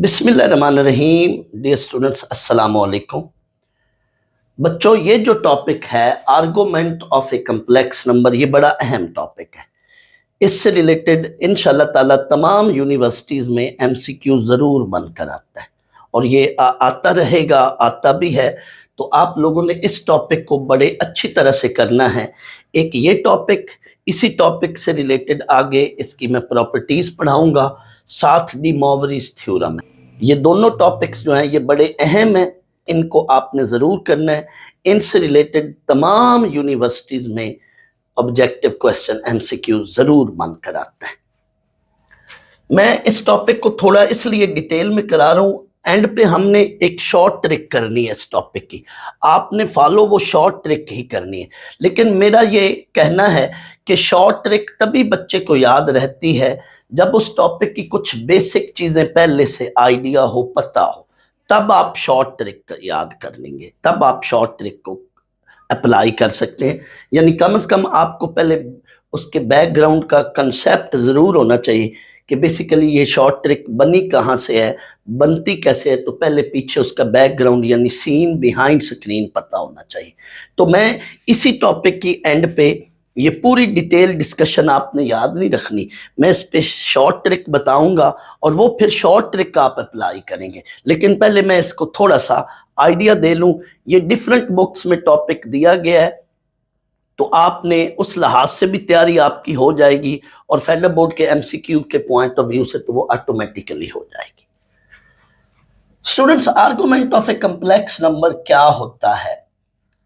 बिस्मिल्लाहिर्रहमानिर्रहीम। Dear students, अस्सलाम वालेकुम। बच्चों, ये जो टॉपिक है argument of a complex number, ये बड़ा अहम टॉपिक है। इससे रिलेटेड इंशाल्लाह ताला तमाम यूनिवर्सिटीज़ में एमसीक्यू ज़रूर बनकर आता है और ये आता रहेगा, आता भी है। तो आप लोगों ने इस टॉपिक को बड़े अच्छी तरह से करना है। एक ये टॉपिक, इसी टॉपिक से रिलेटेड आगे इसकी मैं प्रॉपर्टीज़ पढ़ाऊँगा, साथ डी मॉवरीज थ्योरम है। ये दोनों टॉपिक्स जो हैं ये बड़े अहम हैं, इनको आपने ज़रूर करना है। इनसे रिलेटेड तमाम यूनिवर्सिटीज़ में ऑब्जेक्टिव क्वेश्चन एमसीक्यू ज़रूर बनकर आता है। मैं इस टॉपिक को थोड़ा इसलिए डिटेल में करा रहा हूँ, एंड पे हमने एक शॉर्ट ट्रिक करनी है इस टॉपिक की। आपने फॉलो वो शॉर्ट ट्रिक ही करनी है, लेकिन मेरा ये कहना है कि शॉर्ट ट्रिक तभी बच्चे को याद रहती है जब उस टॉपिक की कुछ बेसिक चीज़ें पहले से आइडिया हो, पता हो, तब आप शॉर्ट ट्रिक याद कर लेंगे, तब आप शॉर्ट ट्रिक को अप्लाई कर सकते हैं। यानी कम से कम आपको पहले उसके बैकग्राउंड का कंसेप्ट ज़रूर होना चाहिए कि बेसिकली ये शॉर्ट ट्रिक बनी कहाँ से है, बनती कैसे है। तो पहले पीछे उसका बैकग्राउंड यानी सीन बिहाइंड स्क्रीन पता होना चाहिए। तो मैं इसी टॉपिक की एंड पे ये पूरी डिटेल डिस्कशन आपने याद नहीं रखनी, मैं इस पे शॉर्ट ट्रिक बताऊंगा और वो फिर शॉर्ट ट्रिक का आप अप्लाई करेंगे। लेकिन पहले मैं इसको थोड़ा सा आइडिया दे लूँ। ये डिफरेंट बुक्स में टॉपिक दिया गया है, तो आपने उस लिहाज से भी तैयारी आपकी हो जाएगी और फेडरल बोर्ड के एमसीक्यू के पॉइंट ऑफ व्यू से तो वो ऑटोमेटिकली हो जाएगी। Students, argument of a complex number क्या होता है?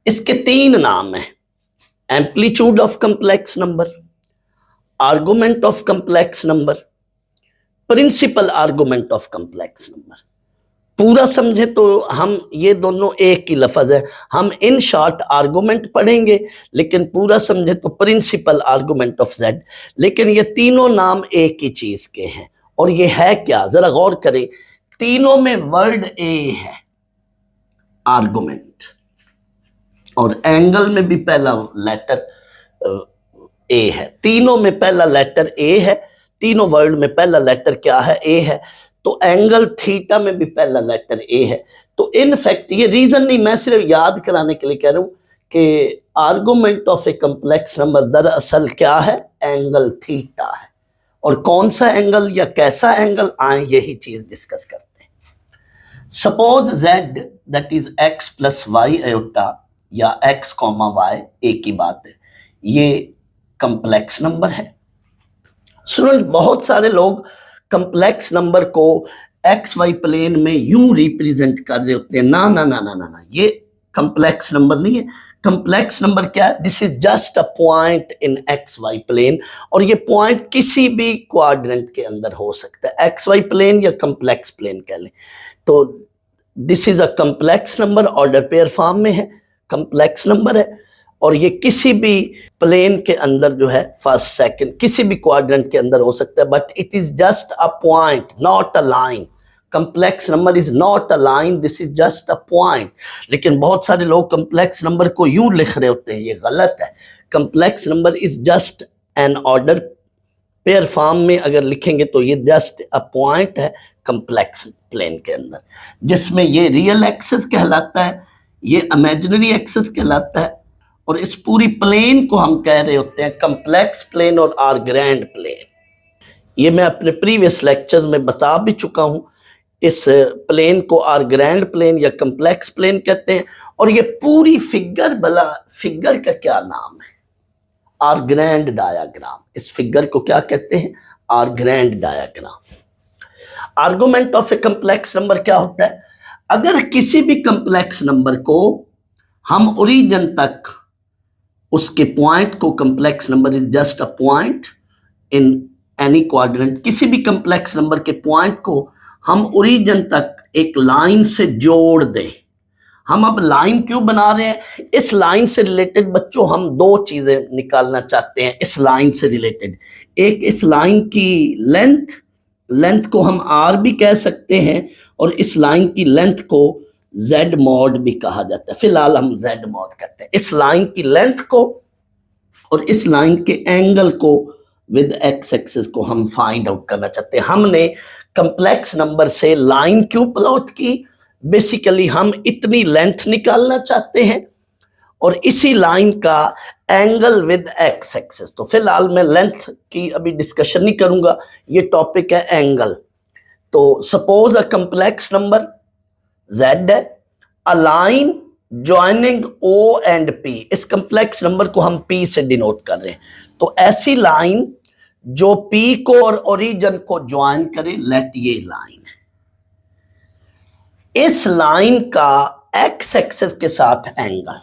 इसके तीन नाम हैं: amplitude of complex number, argument of complex number, principal argument of complex number. पूरा समझे तो हम ये दोनों एक ही लफ्ज है, हम इन शॉर्ट आर्गुमेंट पढ़ेंगे, लेकिन पूरा समझे तो प्रिंसिपल आर्गुमेंट ऑफ जेड। लेकिन ये तीनों नाम एक ही चीज के हैं। और ये है क्या, जरा गौर करें। तीनों में वर्ड ए है, आर्गुमेंट, और एंगल में भी पहला लेटर ए है। तीनों में पहला लेटर ए है, तीनों वर्ड में पहला लेटर क्या है? ए है। तो एंगल थीटा में भी पहला लेटर ए है। तो इन फैक्ट ये रीजन नहीं, मैं सिर्फ याद कराने के लिए कह रहा हूं कि argument of a complex number दरअसल क्या है? एंगल थीटा है। और कौन सा एंगल या कैसा एंगल, आए यही चीज डिस्कस करते हैं। Suppose z that is x plus y iota या x कॉमा वाई, एक ही बात है, ये कम्प्लेक्स नंबर है। स्टूडेंट, बहुत सारे लोग कम्प्लेक्स नंबर को एक्स वाई प्लेन में यूं रिप्रेजेंट कर रहे होते हैं। ना ना ना ना ना ना, ये कम्प्लेक्स नंबर नहीं है। कम्प्लेक्स नंबर क्या है? This is just a point in x y plane, और ये पॉइंट किसी भी क्वाड्रेंट के अंदर हो सकता है, एक्स वाई प्लेन या कम्प्लेक्स प्लेन कह लें। तो this is a complex number, order pair form में है, कम्प्लेक्स नंबर है, और ये किसी भी प्लेन के अंदर जो है, फर्स्ट सेकंड, किसी भी क्वाड्रेंट के अंदर हो सकता है। But it is just a point, not a line. Complex number is not a line, this is just a point. लेकिन बहुत सारे लोग कम्प्लेक्स नंबर को यूं लिख रहे होते हैं, ये गलत है। Complex number is just an order pair form में अगर लिखेंगे तो ये जस्ट अ पॉइंट है कम्प्लेक्स प्लेन के अंदर, जिसमें ये रियल एक्सिस कहलाता है, ये इमेजिनरी एक्सिस कहलाता है, और इस पूरी प्लेन को हम कह रहे होते हैं कम्प्लेक्स प्लेन और आर्ग्रैंड प्लेन। ये मैं अपने प्रीवियस लेक्चर्स में बता भी चुका हूं। इस प्लेन को आर्ग्रैंड प्लेन या कम्प्लेक्स प्लेन कहते हैं। और ये पूरी फिगर, भला फिगर का क्या नाम है? आर्ग्रैंड डायाग्राम। इस फिगर को क्या कहते हैं? Argand diagram. Argument of a complex number क्या होता है? अगर किसी भी कम्प्लेक्स नंबर को हम ओरिजिन तक उसके पॉइंट को, complex number is just a point in any quadrant, किसी भी कम्प्लेक्स नंबर के पॉइंट को हम ओरिजिन तक एक लाइन से जोड़ दें। हम अब लाइन क्यों बना रहे हैं? इस लाइन से रिलेटेड बच्चों हम दो चीजें निकालना चाहते हैं इस लाइन से रिलेटेड। एक, इस लाइन की लेंथ, लेंथ को हम आर भी कह सकते हैं, और इस लाइन की लेंथ को जेड मॉड भी कहा जाता है। फिलहाल हम जेड मॉड कहते हैं। इस लाइन की लेंथ को और इस लाइन के एंगल को विद एक्स एक्सिस को हम फाइंड आउट करना चाहते हैं। हमने कंप्लेक्स नंबर से लाइन क्यों प्लॉट की? बेसिकली हम इतनी लेंथ निकालना चाहते हैं और इसी लाइन का एंगल विद एक्स एक्सिस। तो फिलहाल मैं लेंथ की अभी डिस्कशन नहीं करूंगा, ये टॉपिक है एंगल। तो सपोज अ कंप्लेक्स नंबर z है, a line joining o and p, इस कंप्लेक्स नंबर को हम p से डिनोट कर रहे हैं। तो ऐसी लाइन जो p को और ओरिजिन को ज्वाइन करे, लेट ये लाइन, इस लाइन का x एक्सिस के साथ angle,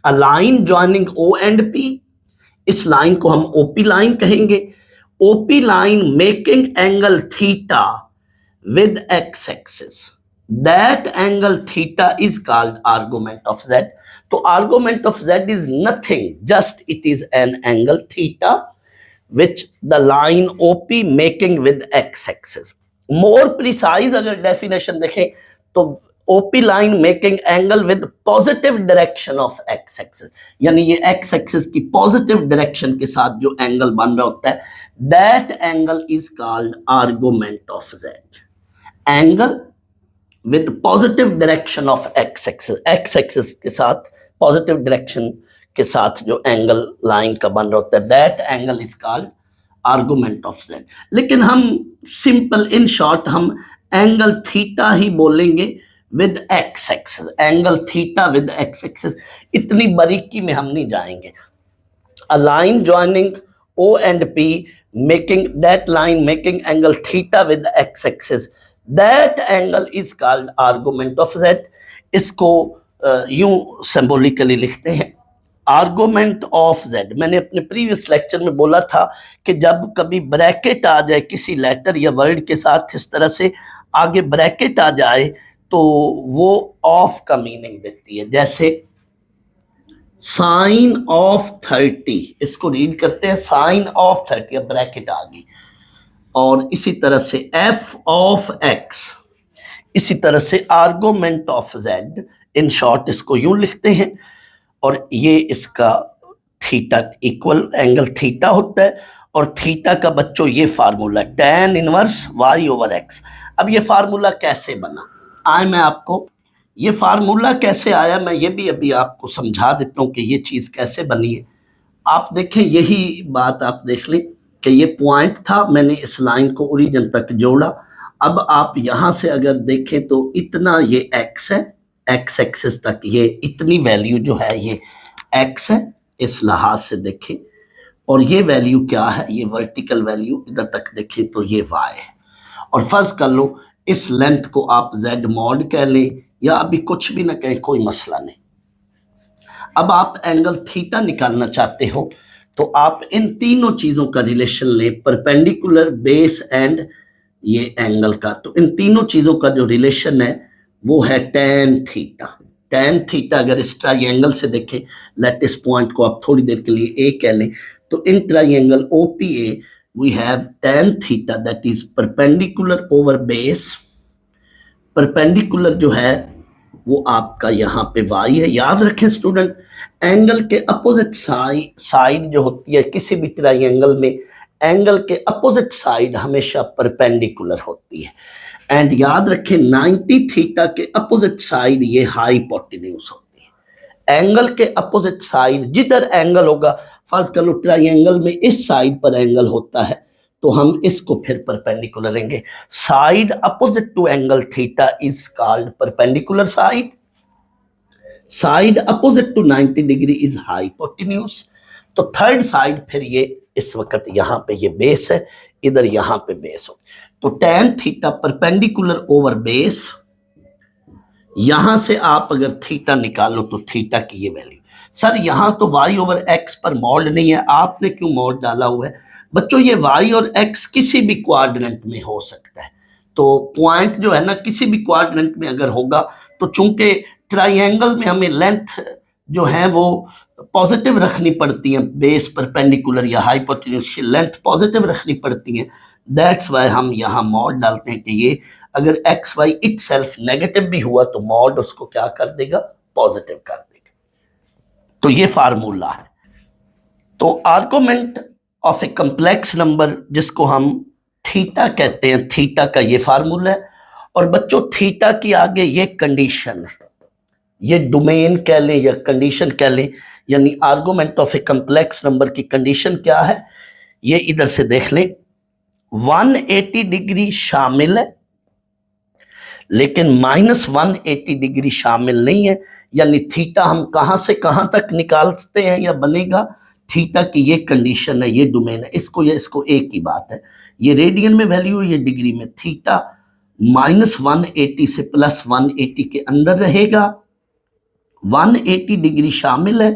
a line joining o and p, इस लाइन को हम OP लाइन कहेंगे। OP line making angle theta with x axis, that angle theta is called argument of z. तो argument of z is nothing, just it is an angle theta which the line OP making with x axis. More precise अगर definition देखें तो OP line making angle with positive direction of x axis, यानी ये x axis की positive direction के साथ जो angle बन रहा होता है, that angle is called argument of z. Angle with positive direction of x axis के साथ positive direction के साथ जो एंगल लाइन का बन रहा होता है, that angle is called argument of z. लेकिन हम सिंपल इन शॉर्ट हम एंगल थीटा ही बोलेंगे with x axis, angle theta with x axis, इतनी बारीकी में हम नहीं जाएंगे। A line joining O and P making that line making angle theta with x axis, that angle is called argument of z. इसको यूं symbolically लिखते हैं आर्गुमेंट ऑफ z। मैंने अपने प्रीवियस लेक्चर में बोला था कि जब कभी ब्रैकेट आ जाए किसी लेटर या वर्ड के साथ, इस तरह से आगे ब्रैकेट आ जाए तो वो ऑफ का मीनिंग देती है। जैसे साइन ऑफ 30, इसको रीड करते हैं साइन ऑफ 30, अब ब्रैकेट आ गई। और इसी तरह से f ऑफ x, इसी तरह से argument of z, in short इसको यूं लिखते हैं। और ये इसका थीटा इक्वल एंगल थीटा होता है, और थीटा का बच्चों ये formula tan inverse y over x। अब ये फार्मूला कैसे बना आए, मैं आपको ये फार्मूला कैसे आया मैं ये भी अभी आपको समझा देता हूं कि ये चीज कैसे बनी है। आप देखें, यही बात आप देख लें कि ये पॉइंट था, मैंने इस लाइन को ओरिजिन तक जोड़ा। अब आप यहां से अगर देखें तो इतना ये x है, x एक्सिस तक ये इतनी वैल्यू जो है ये x है, इस लिहाज से देखें। और ये वैल्यू क्या है, ये वर्टिकल वैल्यू इधर तक देखें तो ये y है। और फर्ज कर लो इस लेंथ को आप z मॉड कह लें या अभी कुछ भी ना कहें, कोई मसला नहीं। अब आप एंगल थीटा निकालना चाहते हो तो आप इन तीनों चीजों का रिलेशन लें, परपेंडिकुलर, बेस एंड ये एंगल का। तो इन तीनों चीजों का जो रिलेशन है वो है tan थीटा। tan थीटा अगर इस ट्राइंगल से देखें, लेट इस पॉइंट को आप थोड़ी देर के लिए a कह लें, तो in triangle OPA we have tan theta that is perpendicular over base. Perpendicular जो है वो आपका यहाँ पे y है। याद रखें स्टूडेंट, एंगल के अपोजिट साइड जो होती है किसी भी ट्राइंगल में, एंगल के अपोजिट साइड हमेशा परपेंडिकुलर होती है। एंड याद रखें 90 थीटा के अपोजिट साइड ये हाइपोटेन्यूज होती है। एंगल के अपोजिट साइड जिधर एंगल होगा, फर्ज कर लो ट्राइंगल में इस साइड पर एंगल होता है तो हम इसको फिर परपेंडिकुलर लेंगे। Side opposite to angle theta is called perpendicular side. Side opposite to 90 degree is hypotenuse. तो थर्ड साइड फिर ये इस वक्त यहाँ पे ये बेस है, इधर यहाँ पे बेस हो। तो tan theta perpendicular over base, यहां से आप अगर थीटा निकालो तो थीटा की ये वैल्यू। सर यहां तो y ओवर x पर मॉड नहीं है, आपने क्यों मॉड डाला हुआ है? बच्चों ये y और x किसी भी क्वाड्रेंट में हो सकता है। तो पॉइंट जो है ना किसी भी क्वाड्रेंट में अगर होगा तो चूंकि ट्राइंगल में हमें लेंथ जो है वो पॉजिटिव रखनी पड़ती है, बेस परपेंडिकुलर या हाइपोटेन्यूज की लेंथ पॉजिटिव रखनी पड़ती है। दैट्स वाई हम यहाँ मॉड डालते हैं कि ये अगर एक्स वाई इटसेल्फ नेगेटिव भी हुआ तो मॉड उसको क्या कर देगा, पॉजिटिव कर देगा। तो ये फार्मूला है। तो argument of a complex number जिसको हम थीटा कहते हैं, थीटा का ये फार्मूला है। और बच्चों थीटा की आगे ये कंडीशन है, ये डोमेन कह लें या कंडीशन कह लें, यानी argument of a complex number की कंडीशन क्या है, ये इधर से देख लें। 180 डिग्री शामिल है लेकिन -180 डिग्री शामिल नहीं है, यानी थीटा हम कहां से कहां तक निकालते हैं या बनेगा, थीटा की ये कंडीशन है, ये डोमेन है। इसको एक ही बात है, ये रेडियन में वैल्यू, ये डिग्री में। थीटा -180 से +180 के अंदर रहेगा, 180 डिग्री शामिल है,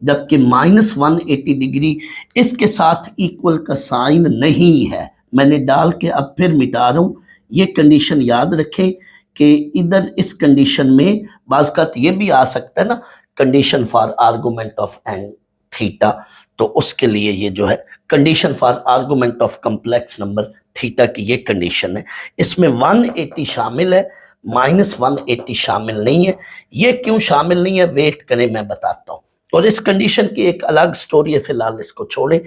जबकि -180 डिग्री इसके साथ इक्वल का साइन नहीं है। मैंने डाल के अब फिर मिटा रहा हूं। ये कंडीशन याद रखें कि इधर इस कंडीशन में बाज़ ये भी आ सकता है ना, condition for argument of Ang theta, तो उसके लिए ये जो है condition for argument of complex number theta की ये कंडीशन है। इसमें 180 शामिल है, -180 शामिल नहीं है। ये क्यों शामिल नहीं है, वेट करें मैं बताता हूं। और इस कंडीशन की एक अलग स्टोरी है, फिलहाल इसको छोड़ें।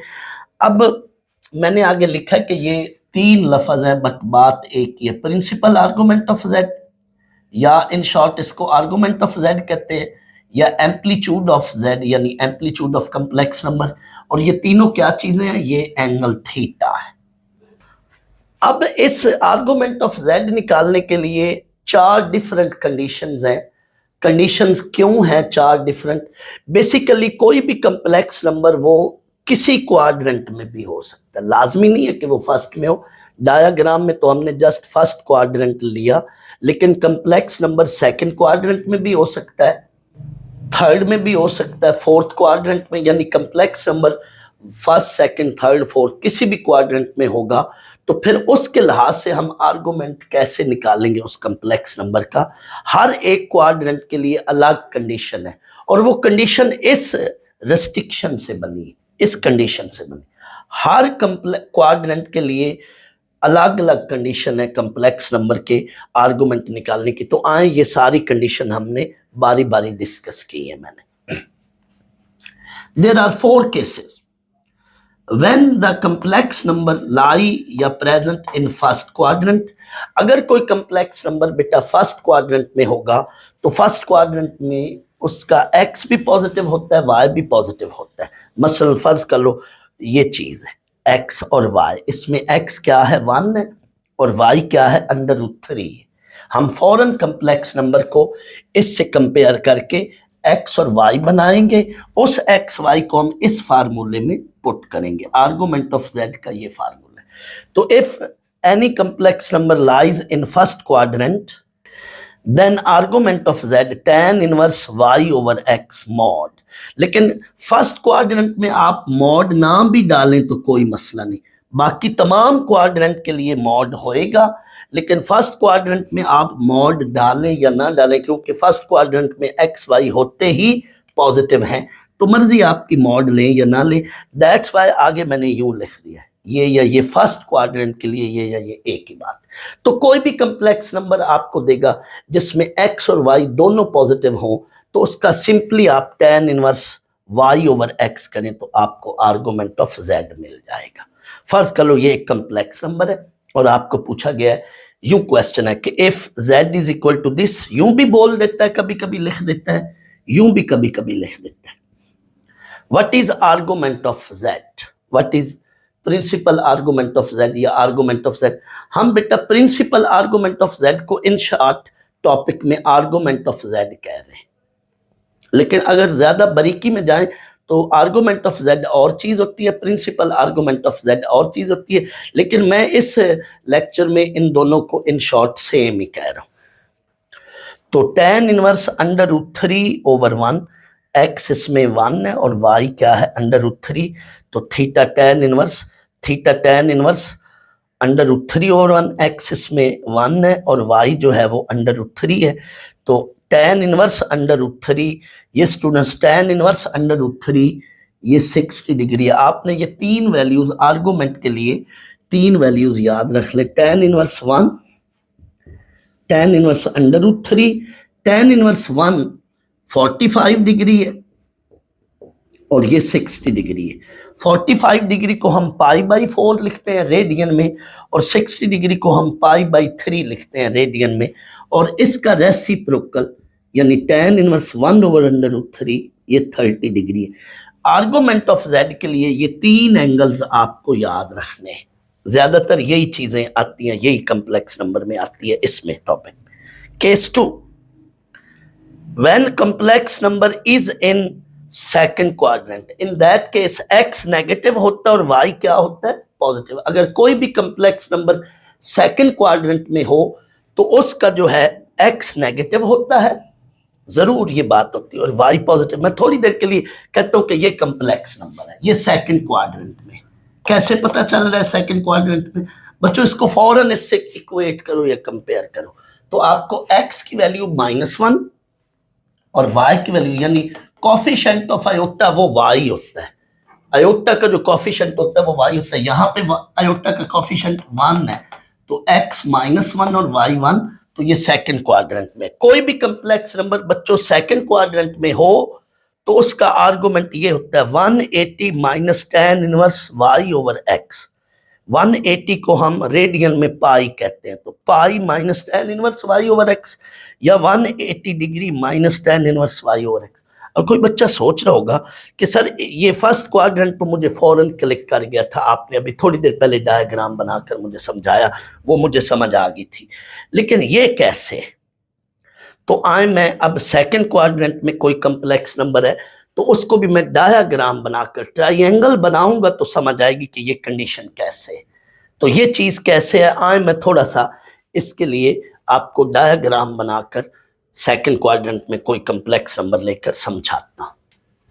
अब मैंने आगे लिखा है कि ये 3 लफ्ज है बट बात एक ही है, प्रिंसिपल आर्गुमेंट ऑफ जेड, या इन शॉर्ट इसको आर्गुमेंट ऑफ जेड कहते हैं, या एम्पलीट्यूड ऑफ जेड यानी एम्पलीट्यूड ऑफ कम्प्लेक्स नंबर। और ये तीनों क्या चीजें हैं, ये एंगल थीटा है। अब इस आर्गुमेंट ऑफ जेड निकालने के लिए 4 डिफरेंट कंडीशंस हैं। कंडीशंस क्यों हैं 4 डिफरेंट? बेसिकली कोई भी कम्प्लेक्स नंबर वो किसी क्वाड्रेंट में भी हो सकता है, लाजमी नहीं है कि वो फर्स्ट में हो। डायग्राम में तो हमने जस्ट फर्स्ट क्वाड्रेंट लिया, लेकिन कम्प्लेक्स नंबर सेकंड क्वाड्रेंट में भी हो सकता है, थर्ड में भी हो सकता है, फोर्थ क्वाड्रेंट में, यानी complex number first second third fourth किसी भी क्वाड्रेंट में होगा। तो फिर उसके लिहाज से हम आर्गुमेंट कैसे निकालेंगे उस कम्प्लेक्स नंबर का? हर एक क्वाड्रेंट के लिए अलग कंडीशन है, और वो कंडीशन इस रेस्ट्रिक्शन से बनी, इस कंडीशन से बनी। हर क्वाड्रेंट के लिए अलग अलग कंडीशन है कम्प्लेक्स नंबर के आर्गुमेंट निकालने की। तो आए ये सारी कंडीशन हमने बारी बारी डिस्कस की है मैंने। There are 4 cases when the complex number lie या present in first quadrant। अगर कोई complex number बेटा फर्स्ट क्वाड्रेंट में होगा तो फर्स्ट क्वाड्रेंट में उसका x भी पॉजिटिव होता है, y भी पॉजिटिव होता है। मसलन फर्ज कर लो ये चीज है x और y, इसमें x क्या है 1 है और y क्या है √3 है। हम फौरन कम्प्लेक्स नंबर को इससे कंपेयर करके x और y बनाएंगे, उस x y को हम इस फार्मूले में पुट करेंगे। आर्गुमेंट ऑफ z का ये फार्मूला है। तो if any complex number lies in first quadrant then argument of z tan inverse y over x mod. लेकिन फर्स्ट क्वाड्रेंट में आप मॉड ना भी डालें तो कोई मसला नहीं, बाकी तमाम क्वाड्रेंट के लिए मॉड होएगा। लेकिन फर्स्ट क्वाड्रेंट में आप मॉड डालें या ना डालें, क्योंकि फर्स्ट क्वाड्रेंट में एक्स वाई होते ही पॉजिटिव हैं, तो मर्जी आपकी मॉड लें या ना लें। दैट्स वाई आगे मैंने यूं लिख दिया, ये या ये फर्स्ट क्वाड्रेंट के लिए ये या ये एक ही बात। तो कोई भी कम्प्लेक्स नंबर आपको देगा जिसमें एक्स और वाई दोनों पॉजिटिव हों, तो उसका सिंपली आप tan inverse y over x करें तो आपको आर्गुमेंट ऑफ z मिल जाएगा। फर्ज कर लो ये एक कम्प्लेक्स नंबर है और आपको पूछा गया है, यूं क्वेश्चन है कि if z is equal to this, यूं भी बोल देता है, कभी कभी लिख देता है, यूं भी कभी कभी लिख देता है। What is argument of z, what is principal argument of z या आर्गुमेंट ऑफ z? हम बेटा प्रिंसिपल आर्गुमेंट ऑफ z को इन शॉर्ट टॉपिक में आर्गुमेंट ऑफ z कह रहे हैं, लेकिन अगर ज्यादा बारीकी में जाएं तो आर्गुमेंट ऑफ z और चीज होती है, प्रिंसिपल आर्गुमेंट ऑफ z और चीज होती है। लेकिन मैं इस लेक्चर में इन दोनों को इन शॉर्ट सेम ही कह रहा हूं। तो tan इनवर्स √3 ओवर 1, x इसमें 1 है और y क्या है √3, तो theta tan inverse √3 over 1, x इसमें 1 है और y जो है वो √3 है। तो tan इनवर्स √3, ये स्टूडेंट्स tan इनवर्स √3 ये 60 डिग्री है। आपने ये 3 वैल्यूज आर्गुमेंट के लिए 3 वैल्यूज याद रख ले, tan inverse 1, tan inverse √3, tan inverse 1 45 degree है और ये 60 डिग्री है। 45 डिग्री को हम π/4 लिखते हैं रेडियन में, और 60 डिग्री को हम π/3 लिखते हैं रेडियन में, और इसका रेसिप्रोकल यानी tan इनवर्स 1/√3 ये 30 डिग्री है। आर्गुमेंट ऑफ z के लिए ये 3 एंगल्स आपको याद रखने हैं। ज्यादातर यही चीजें आती हैं, यही कम्प्लेक्स नंबर में आती है इसमें topic. Case 2, when complex number is in second quadrant, in that case x negative होता है और y क्या होता है, पॉजिटिव। अगर कोई भी कम्प्लेक्स नंबर सेकंड क्वाड्रेंट में हो तो उसका जो है x नेगेटिव होता है, जरूर ये बात होती है, और y पॉजिटिव। मैं थोड़ी देर के लिए कहता हूं कि ये कम्प्लेक्स नंबर है, ये सेकंड क्वाड्रेंट में। कैसे पता चल रहा है सेकंड क्वाड्रेंट में? बच्चों इसको फौरन इससे इक्वेट करो या कंपेयर करो, तो आपको x की वैल्यू -1 और y की वैल्यू यानी कोफिशिएंट ऑफ आयोटा वो y होता है। आयोटा का जो कोफिशिएंट होता है वो y होता है। यहाँ पे आयोटा का कोफिशिएंट 1 है, तो x -1 और y 1, तो ये सेकंड क्वाड्रेंट में। कोई भी कम्प्लेक्स नंबर बच्चों सेकंड क्वाड्रेंट में हो तो उसका आर्गुमेंट ये होता है 180 माइनस tan इनवर्स y/x। 180 को हम रेडियन में पाई कहते हैं, तो pi minus tan inverse y/x, या 180 degree minus tan inverse y/x। अब कोई बच्चा सोच रहा होगा कि सर ये फर्स्ट क्वाड्रेंट पर मुझे फौरन क्लिक कर गया था, आपने अभी थोड़ी देर पहले डायग्राम बनाकर मुझे समझाया, वो मुझे समझ आ गई थी, लेकिन ये कैसे? तो मैं अब सेकंड क्वाड्रेंट में कोई कम्प्लेक्स नंबर है तो उसको भी मैं डायग्राम बनाकर ट्रायंगल बनाऊंगा तो समझ आएगी कि ये कंडीशन कैसे है। तो ये चीज कैसे है, मैं थोड़ा सा इसके लिए आपको डायग्राम बनाकर सेकंड क्वाड्रेंट में कोई कम्प्लेक्स नंबर लेकर समझाता हूं।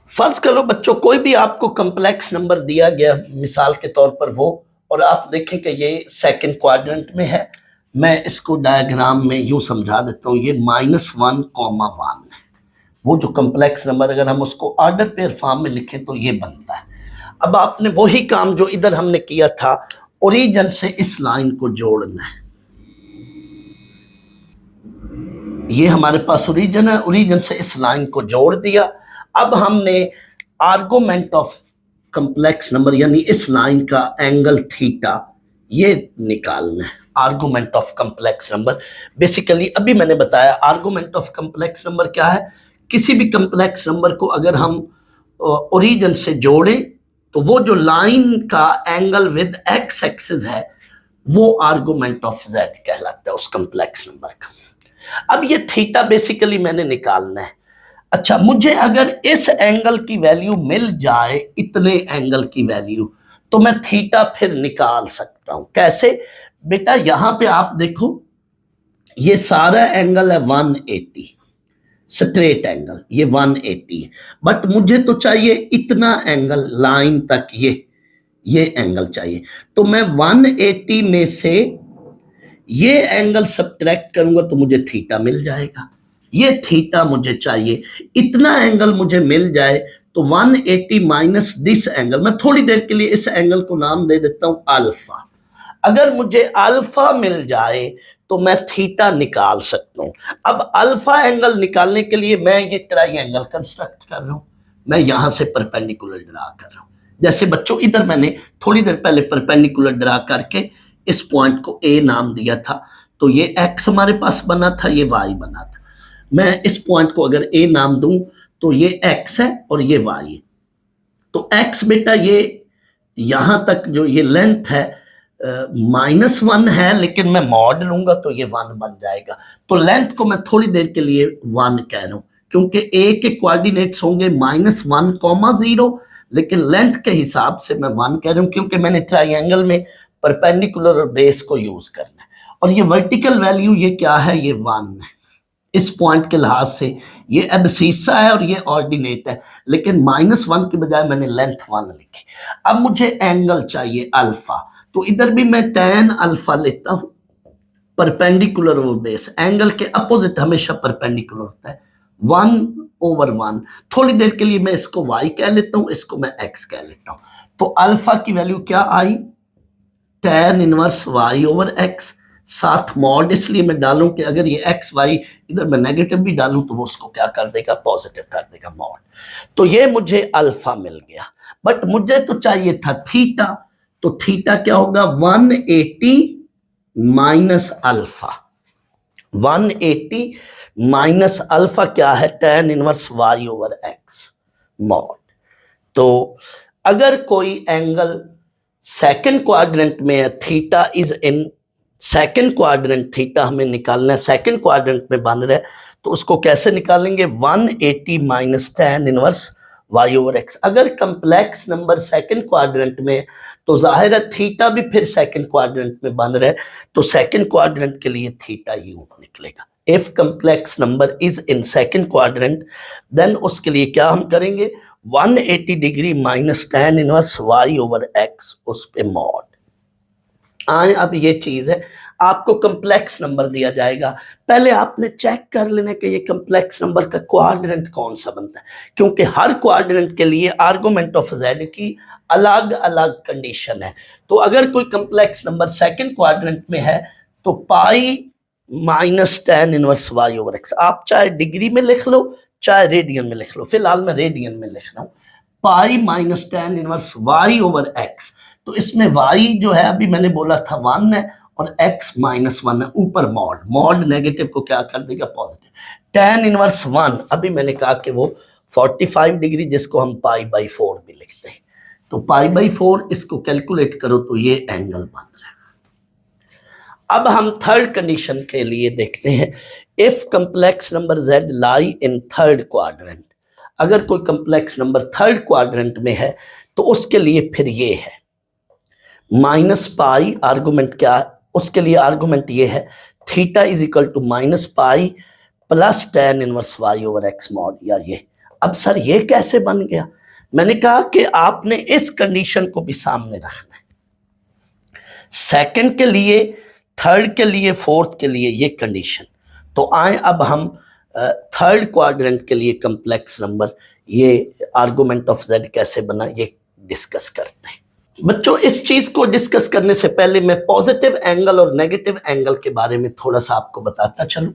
फर्ज करो बच्चों कोई भी आपको कम्प्लेक्स नंबर दिया गया, मिसाल के तौर पर वो, और आप देखें कि ये सेकंड क्वाड्रेंट में है। मैं इसको डायग्राम में यूं समझा देता हूं, ये -1,1 है। वो जो कम्प्लेक्स नंबर अगर हम उसको ऑर्डर पेयर फॉर्म में लिखें तो ये बनता है। अब आपने वही काम जो इधर हमने किया था, ओरिजिन से इस लाइन को जोड़ना है। ये हमारे पास ओरिजिन है, ओरिजिन से इस लाइन को जोड़ दिया। अब हमने आर्गुमेंट ऑफ कम्प्लेक्स नंबर यानी इस लाइन का एंगल थीटा ये निकालना है। Argument of complex number basically अभी मैंने बताया, आर्गुमेंट ऑफ कम्प्लेक्स नंबर क्या है? किसी भी कम्प्लेक्स नंबर को अगर हम ओरिजिन से जोड़ें तो वो जो लाइन का एंगल विद एक्स एक्सिस है वो आर्गुमेंट ऑफ जेड कहलाता है उस कम्प्लेक्स नंबर का। अब ये थीटा बेसिकली मैंने निकालना है। अच्छा, मुझे अगर इस एंगल की वैल्यू मिल जाए, इतने एंगल की वैल्यू, तो मैं थीटा फिर निकाल सकता हूं। कैसे बेटा? यहां पे आप देखो ये सारा एंगल है 180, स्ट्रेट एंगल ये 180 है, बट मुझे तो चाहिए इतना एंगल लाइन तक, ये एंगल चाहिए। तो मैं 180 में से ये एंगल सब्ट्रैक्ट करूंगा तो मुझे थीटा मिल जाएगा। ये थीटा मुझे चाहिए, इतना एंगल मुझे मिल जाए तो 180 माइनस दिस एंगल, मैं थोड़ी देर के लिए इस एंगल को नाम दे देता हूं अल्फा। अगर मुझे अल्फा मिल जाए तो मैं थीटा निकाल सकता हूं। अब अल्फा एंगल निकालने के लिए मैं ये ट्रायंगल कंस्ट्रक्ट कर रहा हूं। मैं यहां से परपेंडिकुलर ड्रा कर रहा हूं। जैसे बच्चों इधर मैंने थोड़ी देर पहले परपेंडिकुलर ड्रा करके इस पॉइंट को ए नाम दिया था, तो ये एक्स हमारे पास बना था, ये वाई बना था। मैं इस पॉइंट को अगर ए नाम दूं तो ये एक्स है और ये वाई है। तो एक्स बेटा ये यहां तक जो ये लेंथ है -1 है, लेकिन मैं मॉड लूंगा तो ये 1 बन जाएगा। तो लेंथ को मैं थोड़ी देर के लिए 1 कह रहा हूं क्योंकि ए के कोऑर्डिनेट्स होंगे -1,0, लेकिन लेंथ के हिसाब से मैं 1 कह रहा हूं क्योंकि मैंने ट्रायंगल में परपेंडिकुलर और बेस को यूज करना है। और ये वर्टिकल वैल्यू ये क्या है? ये 1 है। इस पॉइंट के लिहाज से ये एब्सिसा है और ये ऑर्डिनेट है, लेकिन -1 के बजाय मैंने लेंथ 1 लिखी। अब मुझे एंगल चाहिए अल्फा, तो इधर भी मैं tan अल्फा लेता हूं, परपेंडिकुलर और बेस। एंगल के अपोजिट हमेशा परपेंडिकुलर होता है, 1/1। थोड़ी देर के लिए मैं इसको y कह लेता हूं, इसको मैं x कह लेता हूं। तो अल्फा की वैल्यू क्या आई? tan inverse y/x। साथ मॉड इसलिए मैं डालूं कि अगर ये एक्स वाई इधर मैं नेगेटिव भी डालूं तो वो उसको क्या कर देगा, पॉजिटिव कर देगा, मॉड। तो ये मुझे अल्फा मिल गया, बट मुझे तो चाहिए था थीटा, तो थीटा क्या होगा, 180 माइनस अल्फा। 180 माइनस अल्फा क्या है, tan inverse Y over x mod. तो अगर कोई एंगल सेकंड क्वाड्रेंट में है, theta is in second quadrant, theta हमें निकालना है, सेकंड क्वाड्रेंट में बन रहा है, तो उसको कैसे निकालेंगे, 180 minus tan inverse Y over x. अगर कंप्लेक्स नंबर सेकंड क्वाड्रेंट में तो जाहिर है थीटा भी फिर सेकंड क्वाड्रेंट में बन रहा है, तो सेकंड क्वाड्रेंट के लिए थीटा यूं निकलेगा। If complex number is in second quadrant then उसके लिए क्या हम करेंगे, 180 degree minus tan inverse Y over x, उस पे मॉड। आए अब ये चीज है, आपको कंप्लेक्स नंबर दिया जाएगा, पहले आपने चेक कर लेना कि ये कंप्लेक्स नंबर का क्वाड्रेंट कौन सा बनता है, क्योंकि हर क्वाड्रेंट के लिए आर्गुमेंट ऑफ z की अलग अलग कंडीशन है। तो अगर कोई कंप्लेक्स नंबर सेकंड क्वाड्रेंट में है तो pi minus tan inverse Y over x, आप चाहे डिग्री में लिख लो चाहे रेडियन में लिख लो, फिलहाल मैं रेडियन में लिख रहा हूं, pi minus tan inverse Y over x. तो इसमें y जो है अभी मैंने बोला था 1 है और x माइनस 1 है, ऊपर मॉड, मॉड नेगेटिव को क्या कर देगा, पॉजिटिव। tan इनवर्स 1 अभी मैंने कहा कि वो 45 डिग्री, जिसको हम पाई बाई 4 भी लिखते हैं, तो पाई बाई 4 इसको कैलकुलेट करो तो ये एंगल बन रहा है। अब हम थर्ड कंडीशन के लिए देखते हैं, if complex number z lie in third quadrant, अगर कोई कंप्लेक्स नंबर थर्ड क्वाड्रेंट में है तो उसके लिए फिर ये है माइनस पाई, आर्गुमेंट क्या, उसके लिए आर्गुमेंट ये है theta is equal to minus pi plus tan inverse Y over x mod, या ये। अब सर ये कैसे बन गया, मैंने कहा कि आपने इस कंडीशन को भी सामने रखना है, सेकंड के लिए, थर्ड के लिए, फोर्थ के लिए ये कंडीशन। तो आए अब हम थर्ड क्वाड्रेंट के लिए कंप्लेक्स नंबर, ये आर्गुमेंट ऑफ z कैसे बना ये डिस्कस करते हैं। बच्चों इस चीज को डिस्कस करने से पहले मैं पॉजिटिव एंगल और नेगेटिव एंगल के बारे में थोड़ा सा आपको बताता चलूं।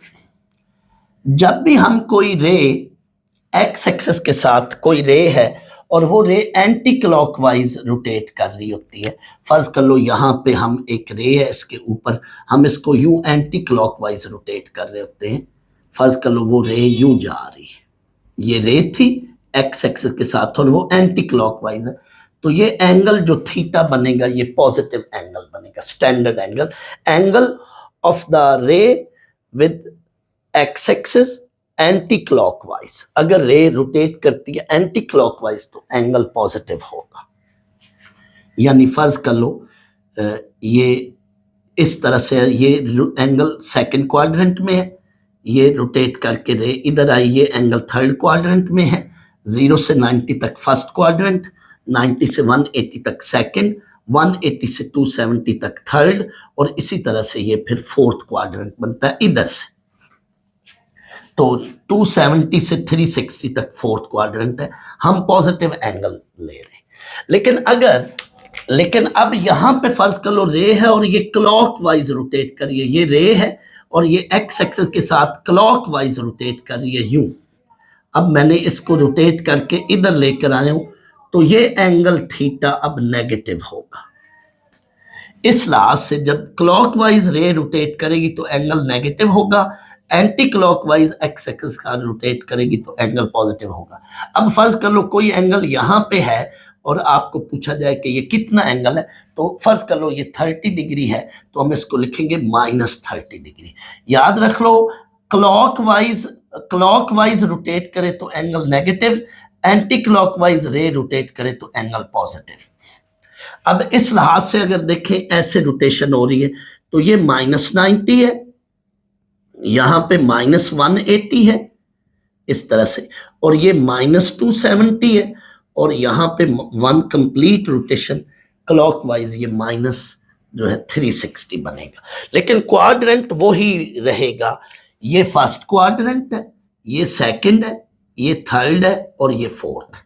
जब भी हम कोई रे एक्स एक्सिस के साथ कोई रे है और वो रे एंटी क्लॉकवाइज रोटेट कर रही होती है, फर्ज कर लो यहाँ पे हम एक रे है, इसके ऊपर हम इसको यूं एंटी क्लॉकवाइज रोटेट कर रहे होते हैं, फर्ज कर लो वो रे यूं जा रही है, ये रे थी एक्स एक्सिस के साथ और वो एंटी क्लॉकवाइज है, तो ये एंगल जो थीटा बनेगा ये पॉजिटिव एंगल बनेगा, standard angle, angle of the रे with x axis anti clockwise. अगर रे रोटेट करती है एंटी क्लॉकवाइज तो एंगल पॉजिटिव होगा। यानी फर्ज कर लो ये इस तरह से, ये एंगल सेकंड क्वाड्रेंट में है, ये रोटेट करके रे इधर आई, ये एंगल थर्ड क्वाड्रेंट में है, 0 से 90 तक फर्स्ट क्वाड्रेंट, 90 से 180 तक सेकंड, 180 से 270 तक थर्ड, और इसी तरह से ये फिर फोर्थ क्वाड्रेंट बनता है इधर से। तो 270 से 360 तक फोर्थ क्वाड्रेंट है, हम पॉजिटिव एंगल ले रहे हैं। लेकिन अब यहां पे फर्ज कर लो रे है और ये क्लॉकवाइज रोटेट कर रही है, ये रे है और ये एक्स एक्सिस के साथ क्लॉकवाइज रोटेट कर रही है यूं। अब मैंने इसको रोटेट करके इधर लेकर आया हूं, तो ये एंगल थीटा अब नेगेटिव होगा। इस लिहाज से जब क्लॉकवाइज रे रोटेट करेगी तो एंगल नेगेटिव होगा, एंटी क्लॉकवाइज एक्स एक्सिस का रोटेट करेगी तो एंगल पॉजिटिव होगा। अब फर्ज कर लो कोई एंगल यहां पे है और आपको पूछा जाए कि ये कितना एंगल है, तो फर्ज कर लो ये 30 डिग्री है, तो हम इसको लिखेंगे -30 डिग्री। याद रख लो क्लॉकवाइज रोटेट करे तो एंगल नेगेटिव, एंटी क्लॉकवाइज रे रोटेट करे तो एंगल पॉजिटिव। अब इस लिहाज से अगर देखें ऐसे रोटेशन हो रही है तो ये -90 है, यहां पे -180 है इस तरह से, और ये -270 है, और यहां पे 1 कंप्लीट रोटेशन क्लॉकवाइज ये माइनस जो है 360 बनेगा। लेकिन क्वाड्रेंट वो ही रहेगा, ये फर्स्ट क्वाड्रेंट है, ये सेकंड है, ये थर्ड है और ये फोर्थ।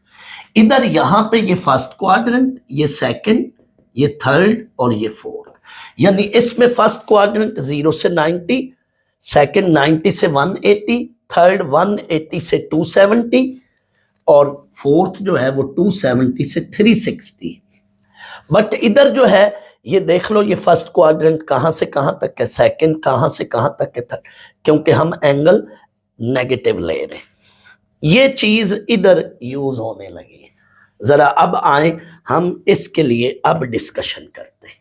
इधर यहां पे ये फर्स्ट क्वाड्रेंट, ये सेकंड, ये थर्ड और ये फोर्थ। यानी इसमें फर्स्ट क्वाड्रेंट 0 से 90, सेकंड 90 से 180, थर्ड 180 से 270 और फोर्थ जो है वो 270 से 360। बट इधर जो है ये देख लो, ये फर्स्ट क्वाड्रेंट कहां से कहां तक है, सेकंड कहां से कहां तक है, थर्ड, क्योंकि हम एंगल नेगेटिव ले रहे हैं। ये चीज इधर यूज होने लगी है। जरा अब आए हम इसके लिए अब डिस्कशन करते हैं।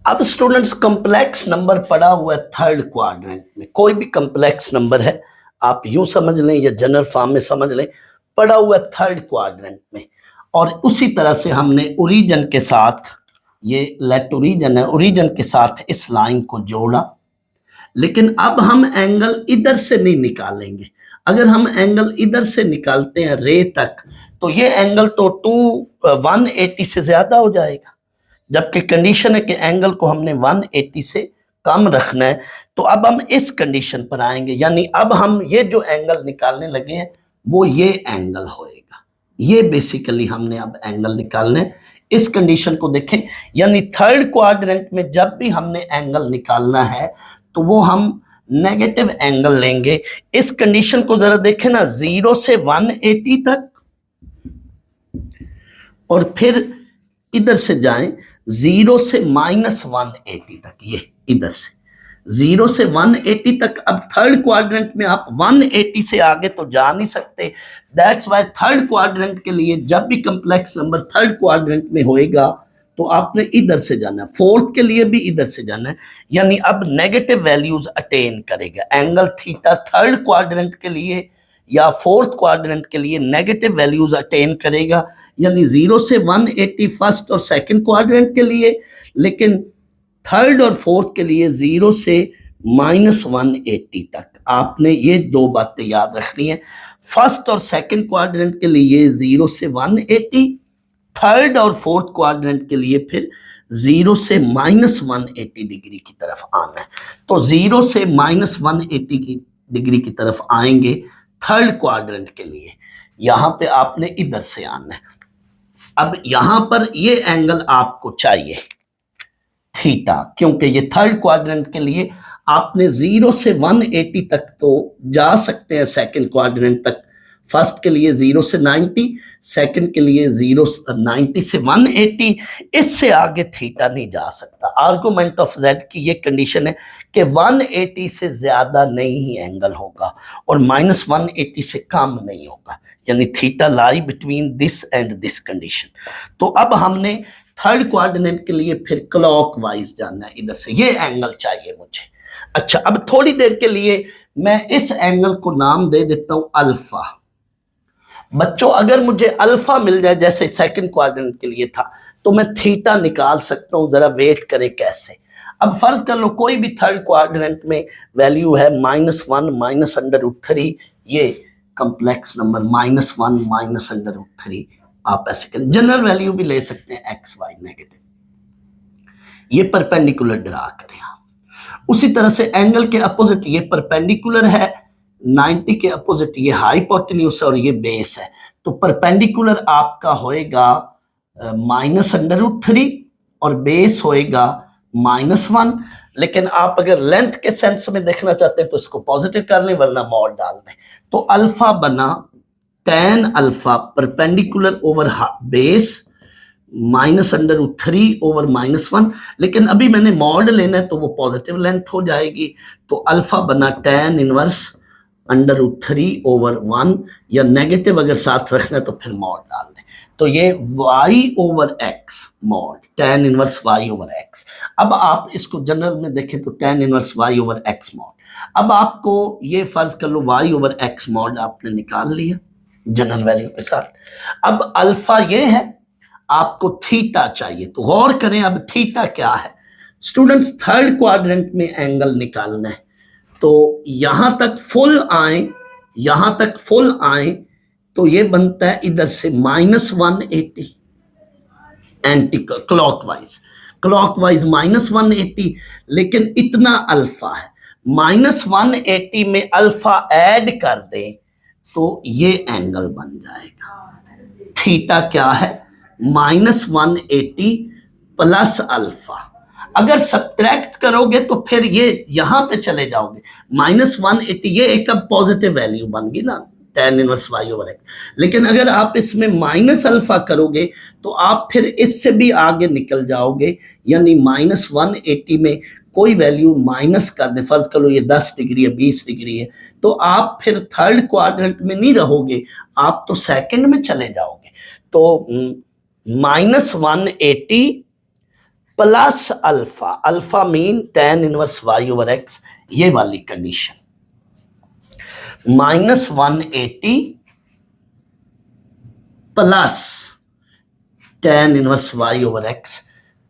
अब स्टूडेंट्स कॉम्प्लेक्स नंबर पड़ा हुआ है थर्ड क्वाड्रेंट में। कोई भी कॉम्प्लेक्स नंबर है, आप यूं समझ लें या जनरल फॉर्म में समझ लें, पड़ा हुआ है थर्ड क्वाड्रेंट में। और उसी तरह से हमने ओरिजिन के साथ, ये लेट ओरिजिन है, ओरिजिन के साथ इस लाइन को जोड़ा। लेकिन अब हम एंगल इधर से नहीं निकालेंगे। अगर हम एंगल इधर से निकालते हैं रे तक, तो ये एंगल तो 180 से ज्यादा हो जाएगा, जबकि कंडीशन है कि एंगल को हमने 180 से कम रखना है। तो अब हम इस कंडीशन पर आएंगे, यानी अब हम ये जो एंगल निकालने लगे हैं वो ये एंगल होएगा। ये बेसिकली हमने अब एंगल निकालने हैं। इस कंडीशन को देखें, यानी थर्ड क्वाड्रेंट में जब भी हमने एंगल निकालना है तो वो हम नेगेटिव एंगल लेंगे। इस कंडीशन को जरा देखें ना, 0 से 180 तक और फिर इधर से जाएं 0 से -180 तक, ये इधर से 0 से 180 तक। अब थर्ड क्वाड्रेंट में आप 180 से आगे तो जा नहीं सकते। दैट्स वाई थर्ड क्वाड्रेंट के लिए जब भी कॉम्प्लेक्स नंबर थर्ड क्वाड्रेंट में होएगा तो आपने इधर से जाना है, फोर्थ के लिए भी इधर से जाना है। यानी अब नेगेटिव वैल्यूज अटेन करेगा एंगल थीटा थर्ड क्वाड्रेंट के लिए या फोर्थ क्वाड्रेंट के लिए नेगेटिव वैल्यूज अटेन करेगा। यानी 0 से 180 फर्स्ट और सेकंड क्वाड्रेंट के लिए, लेकिन थर्ड और फोर्थ के लिए 0 से -180 तक। आपने ये दो बातें याद रखनी है। फर्स्ट और सेकंड क्वाड्रेंट के लिए 0 से 180, थर्ड और फोर्थ क्वाड्रेंट के लिए फिर 0 से -180 डिग्री की तरफ आना है। तो 0 से -180 की डिग्री की तरफ आएंगे थर्ड क्वाड्रेंट के लिए। यहां पे आपने इधर से आना है। अब यहां पर ये एंगल आपको चाहिए थीटा, क्योंकि ये थर्ड क्वाड्रेंट के लिए आपने 0 से 180 तक तो जा सकते हैं सेकंड क्वाड्रेंट तक। फर्स्ट के लिए 0 से 90, सेकंड के लिए 90 से 180, इससे आगे थीटा नहीं जा सकता। आर्गुमेंट ऑफ जेड की ये कंडीशन है कि 180 से ज्यादा नहीं ही एंगल होगा और -180 से कम नहीं होगा, यानी theta lie between this and this condition. तो अब हमने थर्ड क्वाड्रेंट के लिए फिर क्लॉकवाइज जाना है, इधर से ये एंगल चाहिए मुझे। अच्छा, अब थोड़ी देर के लिए मैं इस एंगल को नाम दे देता हूं अल्फा। बच्चों, अगर मुझे अल्फा मिल जाए जैसे सेकंड क्वाड्रेंट के लिए था, तो मैं थीटा निकाल सकता हूं। जरा वेट करें कैसे। अब फर्ज कर लो कोई भी थर्ड क्वाड्रेंट में वैल्यू है -1 -√3, ये कॉम्प्लेक्स नंबर -1 -√3। आप ऐसे करें, जनरल वैल्यू भी ले सकते हैं एक्स वाई नेगेटिव, ये परपेंडिकुलर ड्रा करें आप। उसी तरह से एंगल के अपोजिट ये परपेंडिकुलर है, 90 के अपोजिट ये हाइपोटेन्यूस और ये बेस है। तो परपेंडिकुलर आपका होएगा -√3 और बेस होएगा -1। लेकिन आप अगर लेंथ के सेंस में देखना चाहते हैं तो इसको पॉजिटिव कर लें, वरना मॉड डाल दें। तो अल्फा बना tan alpha perpendicular over base -√3 over -1। लेकिन अभी मैंने मॉड लेना है तो वो पॉजिटिव लेंथ हो जाएगी। तो अल्फा बना tan इनवर्स √3 ओवर 1, या नेगेटिव अगर साथ रखना है तो फिर मॉड डाल दें। तो ये y over x mod tan inverse y over x। अब आप इसको जनरल में देखें तो tan inverse y over x mod. अब आपको ये फर्ज कर लो y ओवर x मॉड आपने निकाल लिया जनरल वैल्यू के साथ। अब अल्फा ये है, आपको थीटा चाहिए। तो गौर करें अब थीटा क्या है स्टूडेंट्स। थर्ड क्वाड्रेंट में एंगल निकालना है, तो यहां तक फुल आए, यहां तक फुल आए तो ये बनता है इधर से -180 एंटी क्लॉकवाइज, क्लॉकवाइज -180। लेकिन इतना अल्फा है, -180 में अल्फा ऐड कर दें तो ये एंगल बन जाएगा। थीटा क्या है? -180 प्लस अल्फा। अगर सब्ट्रैक्ट करोगे तो फिर ये यहां पे चले जाओगे, -180, ये एक अब पॉजिटिव वैल्यू बन गई ना tan inverse y over x। लेकिन अगर आप इसमें माइनस अल्फा करोगे तो आप फिर इससे भी आगे निकल जाओगे, यानी -180 में कोई वैल्यू माइनस कर दे, फर्ज करो ये 10 डिग्री है, 20 डिग्री है, तो आप फिर थर्ड क्वाड्रेंट में नहीं रहोगे, आप तो सेकंड में चले जाओगे। तो -180 plus alpha, alpha mean tan inverse y over x, ये वाली condition, -180 plus tan inverse y over x,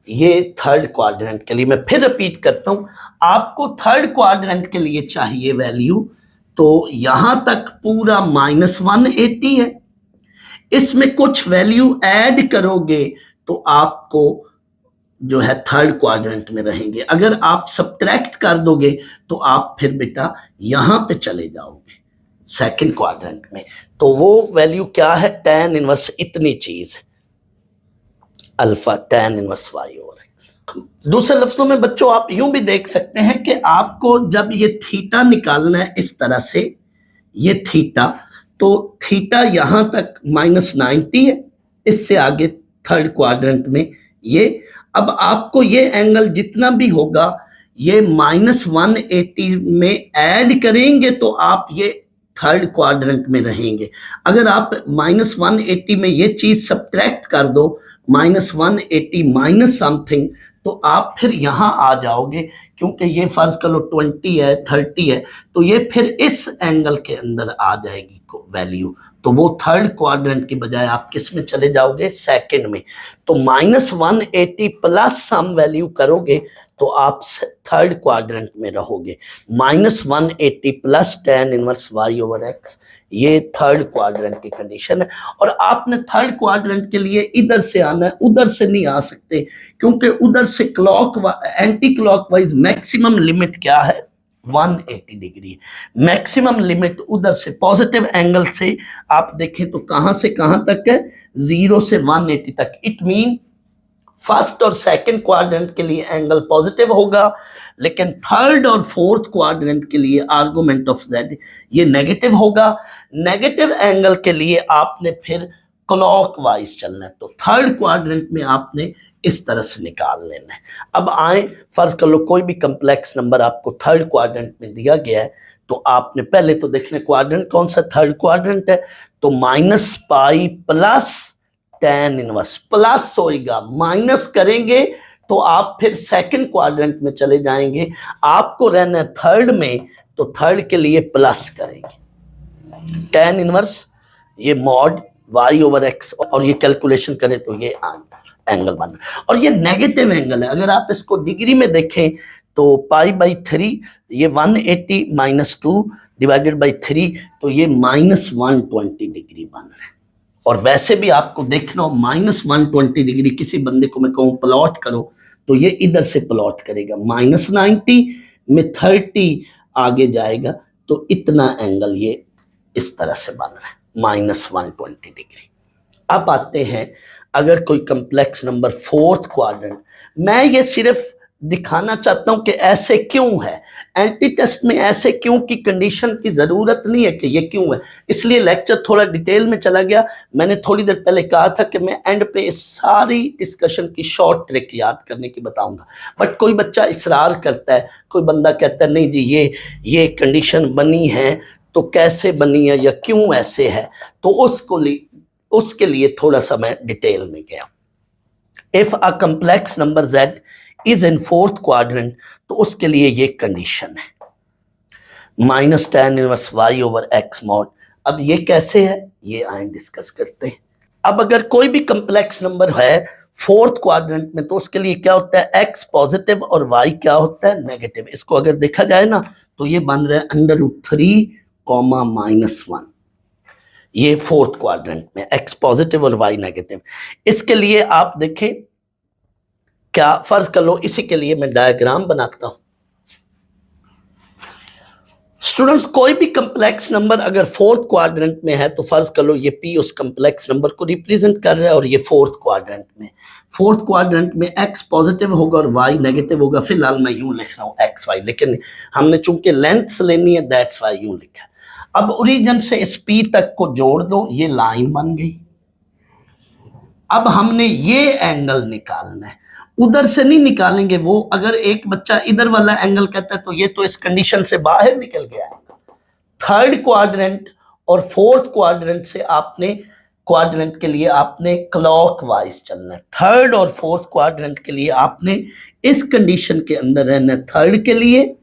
ये थर्ड क्वाड्रेंट के लिए। मैं फिर रिपीट करता हूं, आपको थर्ड क्वाड्रेंट के लिए चाहिए वैल्यू, तो यहां तक पूरा -180 है, इसमें कुछ वैल्यू ऐड करोगे तो आपको जो है थर्ड क्वाड्रेंट में रहेंगे। अगर आप सब्ट्रैक्ट कर दोगे तो आप फिर बेटा यहां पे चले जाओगे सेकंड क्वाड्रेंट में। तो वो वैल्यू क्या है, tan इनवर्स इतनी चीज है, alpha tan inverse y over x। दूसरे लफ्जों में बच्चों आप यूं भी देख सकते हैं कि आपको जब ये थीटा निकालना है इस तरह से, ये थीटा, तो थीटा यहां तक -90 है, इससे आगे थर्ड क्वाड्रेंट में ये, अब आपको ये एंगल जितना भी होगा ये -180 में ऐड करेंगे तो आप ये थर्ड क्वाड्रेंट में रहेंगे। अगर आप -180 में ये चीज सब्ट्रैक्ट कर दो, -180 माइनस समथिंग, तो आप फिर यहां आ जाओगे, क्योंकि ये फर्ज करो 20 है, 30 है, तो ये फिर इस एंगल के अंदर आ जाएगी वैल्यू, तो वो थर्ड क्वाड्रेंट की बजाय आप किस में चले जाओगे, सेकंड में। तो -180 प्लस सम वैल्यू करोगे तो आप थर्ड क्वाड्रेंट में रहोगे। -180 plus tan inverse y over x, ये थर्ड क्वाड्रेंट की कंडीशन है। और आपने थर्ड क्वाड्रेंट के लिए इधर से आना है, उधर से नहीं आ सकते, क्योंकि उधर से एंटी क्लॉकवाइज मैक्सिमम लिमिट क्या है, 180 डिग्री। मैक्सिमम लिमिट उधर से पॉजिटिव एंगल से आप देखें तो कहां से कहां तक है, 0 से 180 तक। इट मीन फर्स्ट और सेकंड क्वाड्रेंट के लिए एंगल पॉजिटिव होगा, लेकिन थर्ड और फोर्थ क्वाड्रेंट के लिए आर्गुमेंट ऑफ z ये नेगेटिव होगा। नेगेटिव एंगल के लिए आपने फिर क्लॉकवाइज चलना है, तो थर्ड क्वाड्रेंट में आपने इस तरह से निकाल लेना है। अब आए, फर्ज कर लो कोई भी कम्प्लेक्स नंबर आपको थर्ड क्वाड्रेंट में दिया गया है, तो आपने पहले तो देखना क्वाड्रेंट कौन सा, थर्ड क्वाड्रेंट है, तो -पाई प्लस tan इनवर्स, प्लस होएगा, माइनस करेंगे तो आप फिर सेकंड क्वाड्रेंट में चले जाएंगे। आपको रहना है थर्ड में, तो थर्ड के लिए प्लस करेंगे tan इनवर्स, ये मॉड y ओवर x, और ये कैलकुलेशन करें तो ये एंगल बन रहा है। और ये नेगेटिव एंगल है, अगर आप इसको डिग्री में देखें तो π/3, ये 180 -2 डिवाइडेड बाई 3, तो ये -120 डिग्री बन रहा है। और वैसे भी आपको देखना हो -120 डिग्री, किसी बंदे को मैं कहूँ प्लॉट करो तो ये इधर से प्लॉट करेगा, -90 में 30 आगे जाएगा, तो इतना एंगल ये इस तरह से बन रहा है, -120 डिग्री। अब आते हैं, अगर कोई कम्प्लेक्स नंबर फोर्थ क्वाड्रेंट, मैं ये सिर्फ दिखाना चाहता हूं कि ऐसे क्यों है, एंटी टेस्ट में ऐसे क्यों की कंडीशन की जरूरत नहीं है कि ये क्यों है, इसलिए लेक्चर थोड़ा डिटेल में चला गया। मैंने थोड़ी देर पहले कहा था कि मैं एंड पे इस सारी डिस्कशन की शॉर्ट ट्रिक याद करने की बताऊंगा, बट कोई बच्चा इसरार करता है, कोई बंदा कहता है नहीं जी ये कंडीशन बनी है तो कैसे बनी है या क्यों ऐसे है, तो उसके लिए थोड़ा सा मैं डिटेल में गया। If a complex number z is in fourth quadrant, तो उसके लिए ये कंडीशन है, -tan inverse y over x mod. अब ये कैसे है, ये आए डिस्कस करते हैं। अब अगर कोई भी कम्प्लेक्स नंबर है फोर्थ क्वाड्रेंट में, तो उसके लिए क्या होता है, x पॉजिटिव और y क्या होता है, नेगेटिव। इसको अगर देखा जाए ना तो ये बन रहा है √3, -1, ये फोर्थ क्वाड्रेंट में x पॉजिटिव और y नेगेटिव। इसके लिए आप देखें क्या, फर्ज कर लो इसी के लिए मैं डायग्राम बनाता हूं। स्टूडेंट्स कोई भी कंप्लेक्स नंबर अगर फोर्थ क्वाड्रेंट में है तो फर्ज कर लो ये पी उस कंप्लेक्स नंबर को रिप्रेजेंट कर रहा है और ये फोर्थ क्वाड्रेंट में एक्स पॉजिटिव होगा और वाई नेगेटिव होगा। फिलहाल मैं यूं लिख रहा हूँ एक्स वाई, लेकिन हमने चूंकि लेंथ्स लेनी है दैट्स वाई यूं लिखा। अब ओरिजिन से इस पी तक को जोड़ दो, ये लाइन बन गई। अब हमने ये एंगल निकालना है, उधर से नहीं निकालेंगे। वो अगर एक बच्चा इधर वाला एंगल कहता है तो ये तो इस कंडीशन से बाहर निकल गया है। थर्ड क्वाड्रेंट और फोर्थ क्वाड्रेंट से आपने क्वाड्रेंट के लिए आपने क्लॉकवाइज चलना है। थर्ड और फोर्थ क्वाड्रेंट के लिए आपने इस कंडीशन के अंदर रहना है, थर्ड के लिए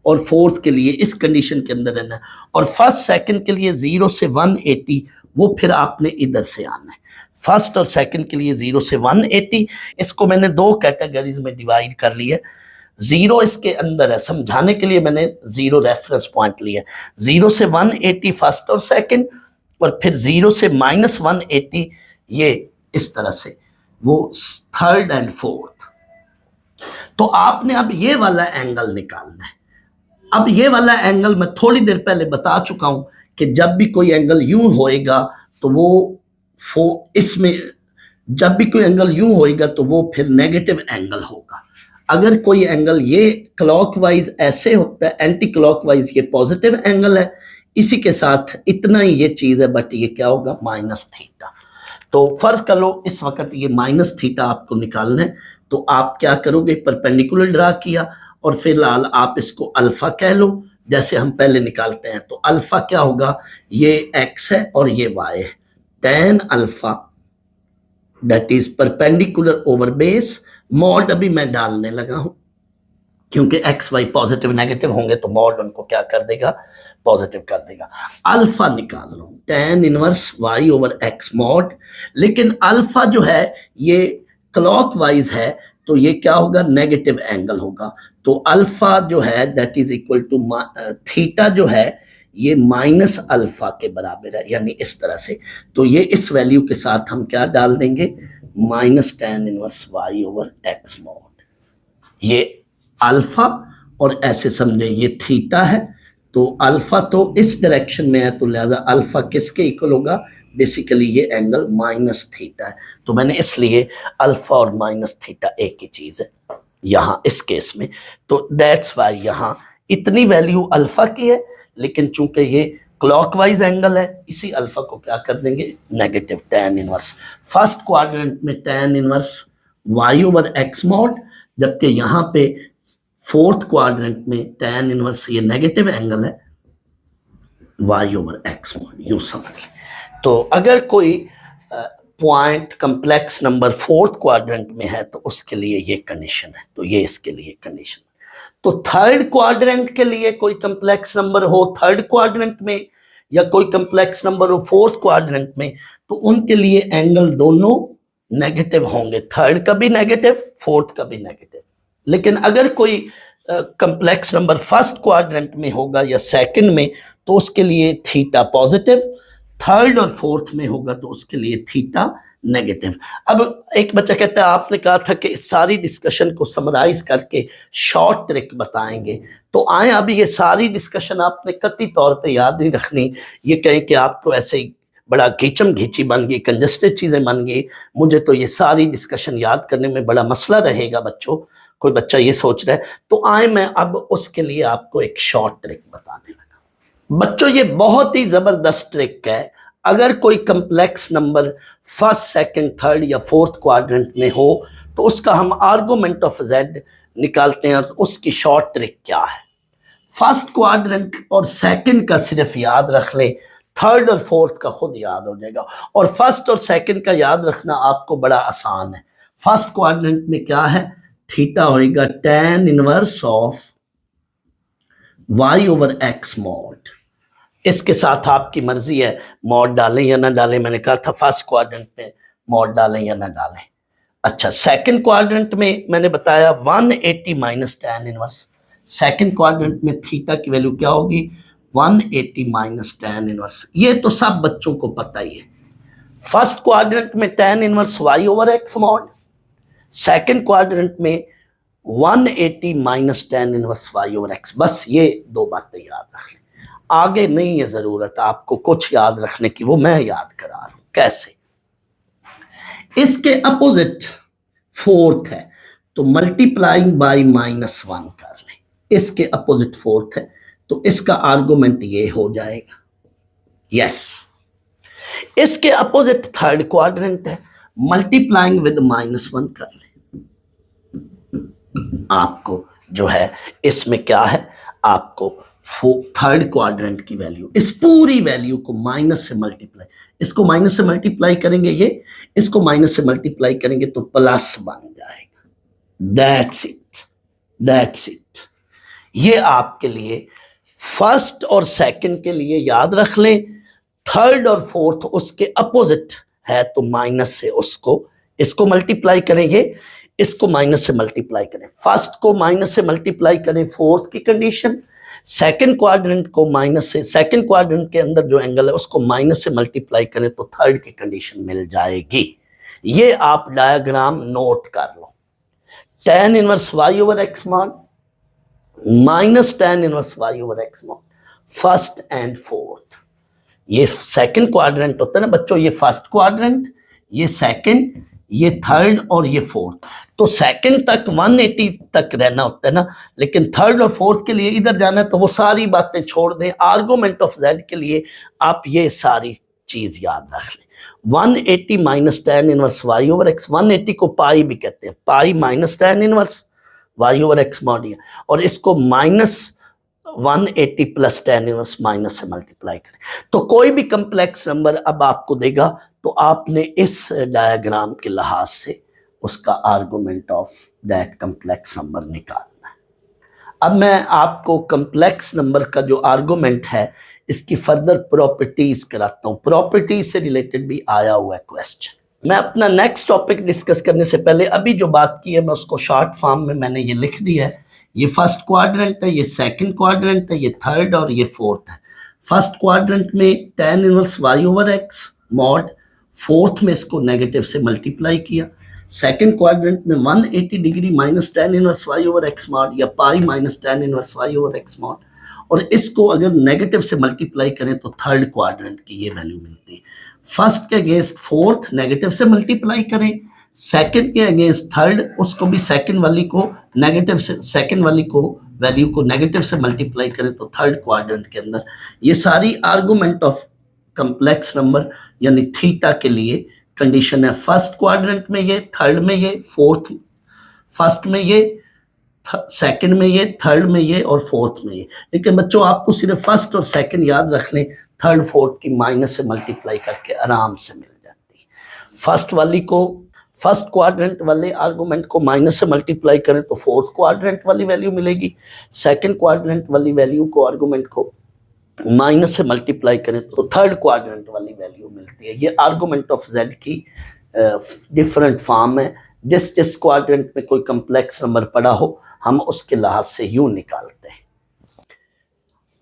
और फोर्थ के लिए इस कंडीशन के अंदर रहना है। और फर्स्ट सेकंड के लिए 0 से 180 वो फिर आपने इधर से आना है। फर्स्ट और सेकंड के लिए 0 से 180, इसको मैंने दो कैटेगरीज में डिवाइड कर लिया। 0 इसके अंदर है, समझाने के लिए मैंने 0 रेफरेंस पॉइंट लिया। 0 से 180 फर्स्ट और सेकंड, और फिर 0 से -180 ये इस तरह से वो थर्ड एंड फोर्थ। तो आपने अब ये वाला एंगल निकालना है। अब ये वाला एंगल मैं थोड़ी देर पहले बता चुका हूं कि जब भी कोई एंगल यूं होएगा तो वो इसमें जब भी कोई एंगल यूं होएगा तो वो फिर नेगेटिव एंगल होगा। अगर कोई एंगल ये क्लॉकवाइज ऐसे होता है, एंटी क्लॉकवाइज ये पॉजिटिव एंगल है। इसी के साथ इतना ही ये चीज है, बट ये क्या होगा -थीटा। तो फर्ज कर लो इस वक्त ये -थीटा आपको निकालना है, तो आप क्या करोगे, परपेंडिकुलर ड्रा किया और फिलहाल आप इसको अल्फा कह लो जैसे हम पहले निकालते हैं। तो अल्फा क्या होगा, ये एक्स है और ये वाई है। tan alpha that is perpendicular over base. Mod अभी मैं डालने लगा हूं क्योंकि एक्स वाई पॉजिटिव नेगेटिव होंगे तो मॉड उनको क्या कर देगा, पॉजिटिव कर देगा। अल्फा निकाल लो, tan inverse Y over x mod. लेकिन अल्फा जो है ये क्लॉकवाइज है तो ये क्या होगा, नेगेटिव एंगल होगा। तो अल्फा जो है that is equal to theta जो है ये -अल्फा के बराबर है, यानी इस तरह से। तो ये इस वैल्यू के साथ हम क्या डाल देंगे, -tan inverse Y over x mod. ये अल्फा और ऐसे समझे ये थीटा है। तो अल्फा तो इस डायरेक्शन में है तो लिहाजा अल्फा किसके इक्वल होगा, बेसिकली ये एंगल -थीटा है। तो मैंने इसलिए अल्फा और -थीटा एक ही चीज है यहाँ इस केस में। तो दैट्स वाई यहाँ इतनी वैल्यू अल्फा की है, लेकिन चूंकि ये क्लॉकवाइज एंगल है इसी अल्फा को क्या कर देंगे, negative tan inverse. First quadrant में tan inverse Y over x mod, जबकि यहाँ पे फोर्थ क्वाड्रेंट में tan इनवर्स ये नेगेटिव एंगल है वाई ओवर एक्स मॉड, यूं समझ लें। तो अगर कोई point complex number fourth quadrant में है तो उसके लिए ये कंडीशन है, तो ये इसके लिए कंडीशन। तो थर्ड क्वाड्रेंट के लिए कोई कंप्लेक्स नंबर हो थर्ड क्वाड्रेंट में या कोई कंप्लेक्स नंबर हो फोर्थ क्वाड्रेंट में, तो उनके लिए एंगल दोनों नेगेटिव होंगे, थर्ड का भी नेगेटिव, फोर्थ का भी नेगेटिव। लेकिन अगर कोई कंप्लेक्स नंबर फर्स्ट क्वाड्रेंट में होगा या सेकंड में तो उसके लिए थीटा पॉजिटिव, थर्ड और फोर्थ में होगा तो उसके लिए थीटा नेगेटिव। अब एक बच्चा कहता है आपने कहा था कि इस सारी डिस्कशन को समराइज करके शॉर्ट ट्रिक बताएंगे, तो आए अभी ये सारी डिस्कशन आपने कतई तौर पे याद नहीं रखनी। ये कहें कि आपको ऐसे ही बड़ा घीचम घीची बन गई, कंजस्टेड चीजें बन गई, मुझे तो ये सारी डिस्कशन याद करने में बड़ा मसला रहेगा बच्चों, कोई बच्चा ये सोच रहा है। तो आए मैं अब उसके लिए आपको एक शॉर्ट ट्रिक बताने लगा। बच्चों ये बहुत ही जबरदस्त ट्रिक है। अगर कोई complex number first second third या फोर्थ क्वाड्रेंट में हो तो उसका हम आर्गुमेंट ऑफ जेड निकालते हैं। और उसकी शॉर्ट ट्रिक क्या है, फर्स्ट क्वाड्रेंट और सेकंड का सिर्फ याद रख ले, थर्ड और फोर्थ का खुद याद हो जाएगा। और फर्स्ट और सेकंड का याद रखना आपको बड़ा आसान है। फर्स्ट क्वाड्रेंट में क्या है, थीटा होएगा tan inverse of y over x mod. इसके साथ आपकी मर्जी है मॉड डालें या ना डालें। मैंने कहा था फर्स्ट क्वाड्रेंट में मॉड डालें या ना डालें। अच्छा, सेकंड क्वाड्रेंट में मैंने बताया 180 minus tan inverse. Second quadrant में थीटा की वैल्यू क्या होगी, 180 माइनस tan इनवर्स। ये तो सब बच्चों को पता ही है। फर्स्ट क्वाड्रेंट में tan inverse y over x mod, second quadrant में 180 minus tan inverse Y over x. बस ये दो बातें याद रख लें, आगे नहीं है जरूरत आपको कुछ याद रखने की, वो मैं याद करा रहा हूं। कैसे? इसके अपोजिट फोर्थ है तो मल्टीप्लाइंग बाय -1 कर लें। इसके अपोजिट फोर्थ है तो इसका आर्गुमेंट ये हो जाएगा। यस, इसके अपोजिट थर्ड क्वाड्रेंट है, मल्टीप्लाइंग विद -1 कर लें। आपको जो है इसमें क्या है, आपको थर्ड क्वाड्रेंट की वैल्यू, इस पूरी वैल्यू को माइनस से मल्टीप्लाई, इसको माइनस से मल्टीप्लाई करेंगे, ये इसको माइनस से मल्टीप्लाई करेंगे तो प्लस बन जाएगा। That's it, that's it. ये आपके लिए फर्स्ट और सेकंड के लिए याद रख लें। थर्ड और फोर्थ उसके अपोजिट है तो माइनस से उसको, इसको मल्टीप्लाई करेंगे, इसको माइनस से मल्टीप्लाई करें। फर्स्ट को माइनस से मल्टीप्लाई करें फोर्थ की कंडीशन, सेकंड क्वाड्रेंट को माइनस से, सेकंड क्वाड्रेंट के अंदर जो एंगल है उसको माइनस से मल्टीप्लाई करें तो थर्ड की कंडीशन मिल जाएगी। ये आप डायग्राम नोट कर लो। tan inverse y over x mod minus tan inverse y over x mod, first and fourth. ये सेकंड क्वाड्रेंट होता है ना बच्चों, ये फर्स्ट क्वाड्रेंट, ये सेकंड, ये थर्ड और ये फोर्थ। तो सेकंड तक 180 तक रहना होता है ना, लेकिन थर्ड और फोर्थ के लिए इधर जाना है तो वो सारी बातें छोड़ दें। आर्गुमेंट ऑफ z के लिए आप ये सारी चीज याद रख लें। 180 minus tan inverse y over x, 180 को पाई भी कहते हैं, पाई minus tan inverse y over x mod, और इसको minus 180 plus tan inverse minus से मल्टीप्लाई करें तो कोई भी कंप्लेक्स नंबर अब आपको देगा तो आपने इस डायग्राम के लिहाज से उसका argument of that complex number निकालना है। अब मैं आपको कंप्लेक्स नंबर का जो आर्गुमेंट है इसकी फर्दर प्रॉपर्टीज कराता हूं। प्रॉपर्टीज से रिलेटेड भी आया हुआ है क्वेश्चन। मैं अपना नेक्स्ट टॉपिक डिस्कस करने से पहले अभी जो बात की है मैं उसको शॉर्ट फॉर्म में मैंने ये लिख दिया है। ये फर्स्ट क्वाड्रेंट है, ये सेकंड क्वाड्रेंट है, ये थर्ड और ये फोर्थ है। फर्स्ट क्वाड्रेंट में tan inverse y over x mod, fourth में इसको नेगेटिव से मल्टीप्लाई किया। सेकंड क्वाड्रेंट में 180 degree minus tan inverse y over x mod या pi minus tan inverse y over x mod, और इसको अगर नेगेटिव से मल्टीप्लाई करें तो थर्ड क्वाड्रेंट की ये वैल्यू मिलती है। फर्स्ट के अगेंस्ट फोर्थ नेगेटिव से मल्टीप्लाई करें, सेकंड के अगेंस्ट थर्ड उसको भी सेकंड वाली को नेगेटिव से, सेकंड वाली को वैल्यू को नेगेटिव से मल्टीप्लाई करें तो थर्ड क्वाड्रेंट के अंदर। ये सारी आर्गुमेंट ऑफ कंप्लेक्स नंबर यानी थीटा के लिए कंडीशन है। फर्स्ट क्वाड्रेंट में ये, थर्ड में ये, फोर्थ, फर्स्ट में ये, सेकंड में ये, थर्ड में ये और फोर्थ में ये। लेकिन बच्चों आपको सिर्फ फर्स्ट और सेकंड याद रख लें, थर्ड फोर्थ की माइनस से मल्टीप्लाई करके आराम से मिल जाती है। फर्स्ट वाली को, फर्स्ट क्वाड्रेंट वाले आर्गुमेंट को माइनस से मल्टीप्लाई करें तो फोर्थ क्वाड्रेंट वाली वैल्यू मिलेगी। सेकंड क्वाड्रेंट वाली वैल्यू को, आर्गुमेंट को माइनस से मल्टीप्लाई करें तो थर्ड क्वाड्रेंट वाली वैल्यू मिलती है। ये आर्गुमेंट ऑफ z की डिफरेंट फॉर्म है। जिस जिस क्वाड्रेंट में कोई कंप्लेक्स नंबर पड़ा हो हम उसके लिहाज से यूं निकालते हैं।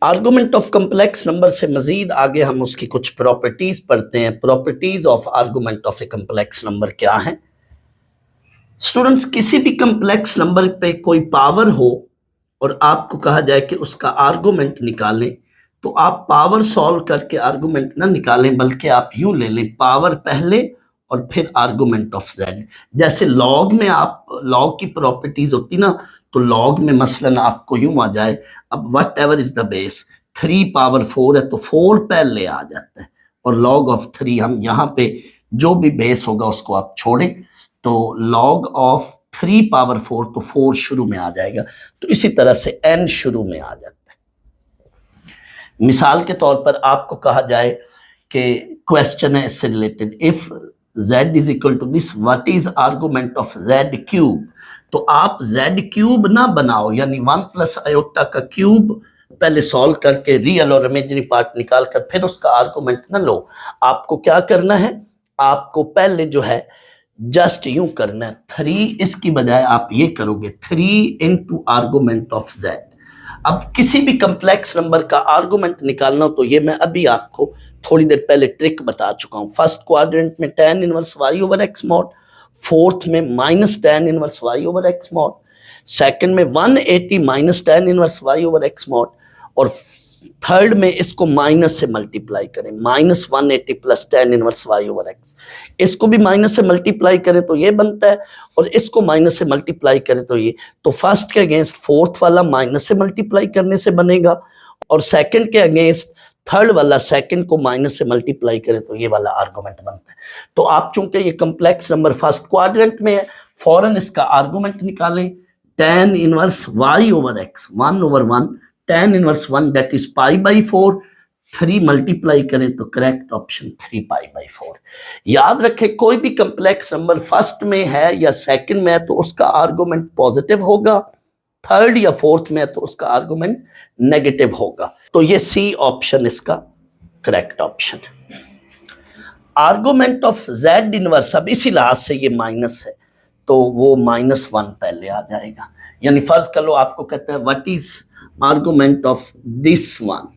आर्गुमेंट ऑफ कंप्लेक्स नंबर से मजीद आगे हम उसकी कुछ प्रॉपर्टीज पढ़ते हैं। Properties of argument of A complex number क्या है स्टूडेंट्स? किसी भी कंप्लेक्स नंबर पे कोई पावर हो और आपको कहा जाए कि उसका आर्गुमेंट निकालें, तो आप पावर सॉल्व करके आर्गुमेंट ना निकालें बल्कि आप यूं ले लें, पावर पहले और फिर आर्गुमेंट ऑफ z। जैसे लॉग में आप, लॉग की प्रॉपर्टीज होती ना, तो लॉग में मसलन आपको यूं आ जाए, अब what ever is the base, 3 power 4 है तो 4 पहले आ जाता है, और लॉग ऑफ 3 हम यहाँ पे जो भी बेस होगा उसको आप छोड़ें तो लॉग ऑफ 3 पावर 4 तो 4 शुरू में आ जाएगा। तो इसी तरह से n शुरू में आ जाता है। मिसाल के तौर पर आपको कहा जाए कि क्वेश्चन है इससे related, if z is equal to this, what is argument of z cube, तो आप z क्यूब ना बनाओ, यानी 1 प्लस आयोटा का क्यूब पहले सॉल्व करके रियल और इमेजिनरी पार्ट निकाल कर फिर उसका आर्गुमेंट ना लो। आपको क्या करना है, आपको पहले जो है जस्ट यूं करना है, 3 इसकी बजाय आप ये करोगे 3 इंटू आर्गुमेंट ऑफ z। अब किसी भी कंप्लेक्स नंबर का आर्गुमेंट निकालना हो तो ये मैं अभी आपको थोड़ी देर पहले ट्रिक बता चुका हूं। फर्स्ट क्वाड्रेंट में tan inverse y over x mod, fourth में minus tan inverse y over x mod, second में 180 minus tan inverse Y over x mod, और थर्ड में इसको माइनस से मल्टीप्लाई करें, minus 180 plus tan inverse Y over X. इसको भी minus से मल्टीप्लाई करें तो ये बनता है, और इसको माइनस से मल्टीप्लाई करें तो ये, तो फर्स्ट के अगेंस्ट फोर्थ वाला माइनस से मल्टीप्लाई करने से बनेगा, और सेकंड के अगेंस्ट थर्ड वाला सेकंड को माइनस से मल्टीप्लाई करें तो ये वाला आर्गुमेंट बनता है। तो आप चूंकि ये कम्प्लेक्स नंबर फर्स्ट क्वाड्रेंट में है, फौरन इसका आर्गुमेंट निकालें, tan inverse y over x 1 over 1 tan inverse 1 that is pi by 4, 3 multiply करें तो करेक्ट ऑप्शन 3 पाई बाई 4। याद रखें कोई भी कम्प्लेक्स नंबर फर्स्ट में है या सेकंड में है तो उसका आर्गुमेंट पॉजिटिव होगा, थर्ड या फोर्थ में है तो उसका आर्गुमेंट नेगेटिव होगा। तो ये सी ऑप्शन इसका correct option. Argument of z inverse, अब इसी लिहाज से ये माइनस है तो वो -1 पहले आ जाएगा। यानी फर्ज कर लो आपको कहते हैं what is argument of this one,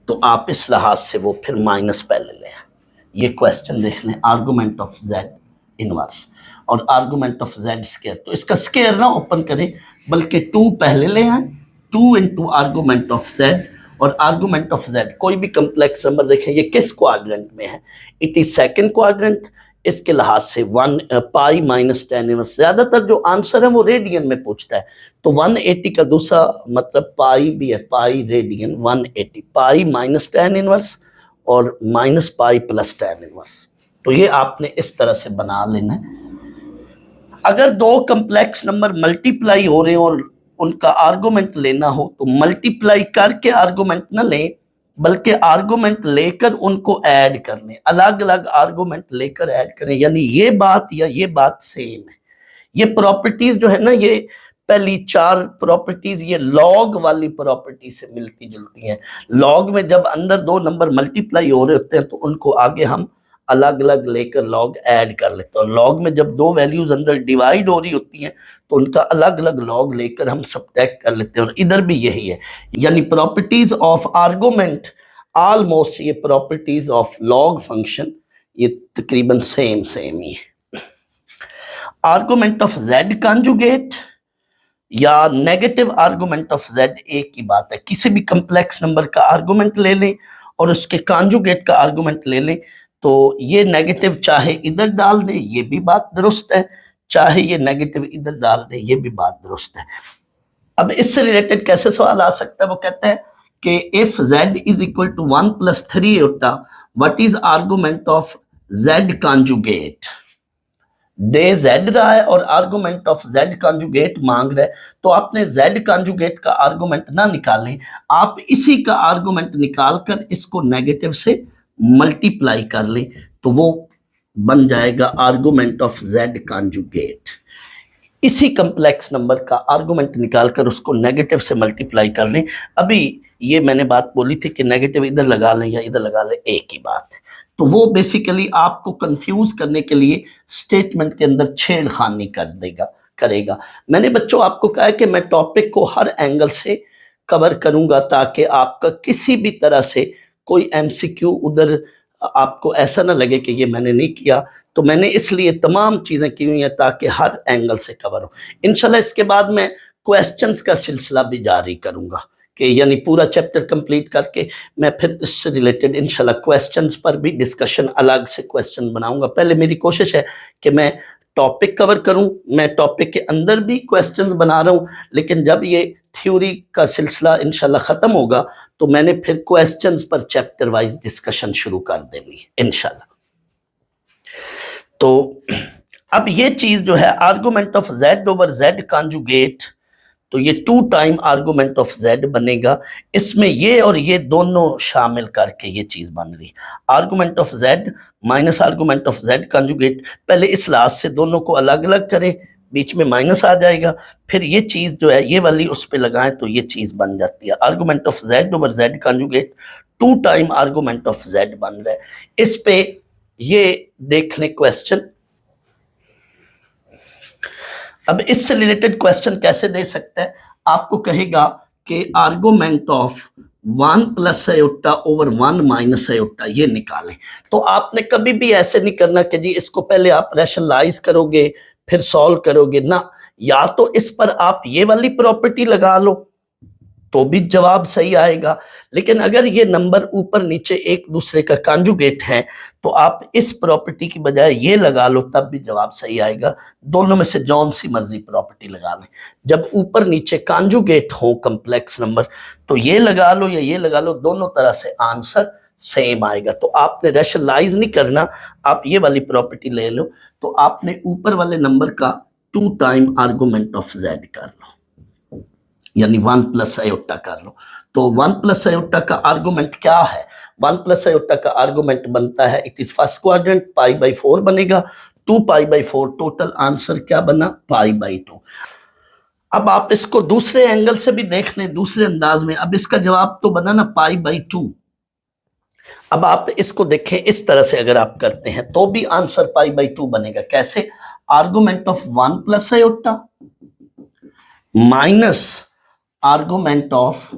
तो आप इस लिहाज से वो फिर माइनस पहले लें। ये क्वेश्चन देख लें, आर्गुमेंट ऑफ z इनवर्स और आर्गुमेंट ऑफ z स्क्वायर, तो इसका स्क्वायर ना ओपन करें बल्कि 2 पहले ले आए, 2 इंटू आर्गुमेंट ऑफ z, और आर्गुमेंट ऑफ z कोई भी कम्प्लेक्स नंबर देखें ये किस क्वाड्रेंट में है, इट इज सेकंड क्वाड्रेंट, इसके लिहाज से 1 पाई माइनस टेन इनवर्स, ज्यादातर जो आंसर है वो रेडियन में पूछता है, तो 180 का दूसरा मतलब पाई भी है, pi radian 180, pi minus tan inverse और minus pi plus tan inverse. तो ये आपने इस तरह से बना लेना है। अगर दो कम्प्लेक्स नंबर मल्टीप्लाई हो रहे हो और उनका आर्गुमेंट लेना हो तो मल्टीप्लाई करके आर्गुमेंट ना लें बल्कि आर्गुमेंट लेकर उनको ऐड कर लें, अलग अलग आर्गुमेंट लेकर ऐड करें, यानी ये बात या ये बात सेम है। ये प्रॉपर्टीज जो है ना, ये पहली 4 प्रॉपर्टीज ये लॉग वाली प्रॉपर्टी से मिलती जुलती हैं। लॉग में जब अंदर 2 नंबर मल्टीप्लाई हो रहे होते हैं तो उनको आगे हम अलग अलग लेकर लॉग ऐड कर लेते हैं, और लॉग में जब 2 वैल्यूज अंदर डिवाइड हो रही होती हैं तो उनका अलग अलग लॉग लेकर हम सब्ट्रैक्ट कर लेते हैं, और इधर भी यही है। यानी प्रॉपर्टीज ऑफ आर्गुमेंट ऑलमोस्ट ये प्रॉपर्टीज ऑफ लॉग फंक्शन ये तकरीबन सेम ही है। आर्गुमेंट ऑफ z कॉन्जुगेट या नेगेटिव आर्गुमेंट ऑफ z एक ही बात है, किसी भी कम्प्लेक्स नंबर का आर्गुमेंट ले लें और उसके कॉन्जुगेट का आर्गुमेंट ले लें तो ये नेगेटिव चाहे इधर डाल दें ये भी बात दुरुस्त है, चाहे ये नेगेटिव इधर डाल दें ये भी बात दुरुस्त है। अब इससे रिलेटेड कैसे सवाल आ सकता है, वो कहते हैं कि if z is equal to 1 plus 3 eta what is argument of z conjugate. दे z रहा है और आर्गुमेंट ऑफ z कॉन्जुगेट मांग रहा है, तो आपने z कॉन्जुगेट का आर्गुमेंट ना निकालें, आप इसी का आर्गुमेंट निकालकर इसको नेगेटिव से मल्टीप्लाई कर लें तो वो बन जाएगा आर्गुमेंट ऑफ z कॉन्जुगेट। इसी कम्प्लेक्स नंबर का आर्गुमेंट निकालकर उसको नेगेटिव से मल्टीप्लाई कर लें। अभी ये मैंने बात बोली थी कि नेगेटिव इधर लगा लें या इधर लगा लें एक ही बात है, तो वो बेसिकली आपको कंफ्यूज करने के लिए स्टेटमेंट के अंदर छेड़खानी करेगा। मैंने बच्चों आपको कहा है कि मैं टॉपिक को हर एंगल से कवर करूंगा ताकि आपका किसी भी तरह से कोई एमसीक्यू उधर आपको ऐसा ना लगे कि ये मैंने नहीं किया, तो मैंने इसलिए तमाम चीज़ें की हुई हैं ताकि हर एंगल से कवर हो। इंशाल्लाह इसके बाद मैं क्वेश्चंस का सिलसिला भी जारी करूंगा कि यानी पूरा चैप्टर कंप्लीट करके मैं फिर इससे रिलेटेड इंशाल्लाह क्वेश्चंस पर भी डिस्कशन अलग से क्वेश्चन बनाऊंगा। पहले मेरी कोशिश है कि मैं टॉपिक कवर करूं, मैं टॉपिक के अंदर भी क्वेश्चंस बना रहा हूं, लेकिन जब ये थ्योरी का सिलसिला इंशाल्लाह ख़त्म होगा तो मैंने फिर क्वेश्चंस पर चैप्टर वाइज डिस्कशन शुरू कर देनी है इंशाल्लाह। तो अब ये चीज़ जो है argument of z over z conjugate, तो ये 2 टाइम आर्गुमेंट ऑफ z बनेगा, इसमें ये और ये दोनों शामिल करके ये चीज़ बन रही argument of z minus argument of z conjugate. पहले इस लाज से दोनों को अलग अलग करें, बीच में माइनस आ जाएगा, फिर ये चीज़ जो है ये वाली उस पर लगाएं तो ये चीज़ बन जाती है argument of z over z conjugate, 2 time argument of z बन रहा है। इस पे ये देख लें क्वेश्चन। अब इससे रिलेटेड क्वेश्चन कैसे दे सकते हैं, आपको कहेगा कि argument of 1 plus iota over 1 minus iota ये निकालें, तो आपने कभी भी ऐसे नहीं करना कि जी इसको पहले आप रैशनलाइज करोगे फिर सॉल्व करोगे ना, या तो इस पर आप ये वाली प्रॉपर्टी लगा लो तो भी जवाब सही आएगा, लेकिन अगर ये नंबर ऊपर नीचे एक दूसरे का कॉन्जुगेट है तो आप इस प्रॉपर्टी की बजाय ये लगा लो तब भी जवाब सही आएगा। दोनों में से जौन सी मर्जी प्रॉपर्टी लगा लें, जब ऊपर नीचे कॉन्जुगेट हो कम्प्लेक्स नंबर तो ये लगा लो या ये लगा लो, दोनों तरह से आंसर सेम आएगा। तो आपने रैशनलाइज नहीं करना, आप ये वाली प्रॉपर्टी ले लो तो आपने ऊपर वाले नंबर का 2 टाइम आर्गुमेंट ऑफ जेड कर लो, यानी 1 प्लस आयोटा कर लो। तो 1 प्लस आयोटा का आर्गुमेंट क्या है? 1 प्लस आयोटा का आर्गुमेंट बनता है, इट इज फर्स्ट क्वाड्रेंट, π/4 बनेगा, 2π/4, टोटल आंसर क्या बना? π/2। अब आप इसको दूसरे एंगल से भी देख लें, दूसरे अंदाज में। अब इसका जवाब तो बना ना π/2। अब आप इसको देखें, इस तरह से अगर आप करते हैं तो भी आंसर π/2 बनेगा। कैसे? Argument of 1 plus iota minus argument of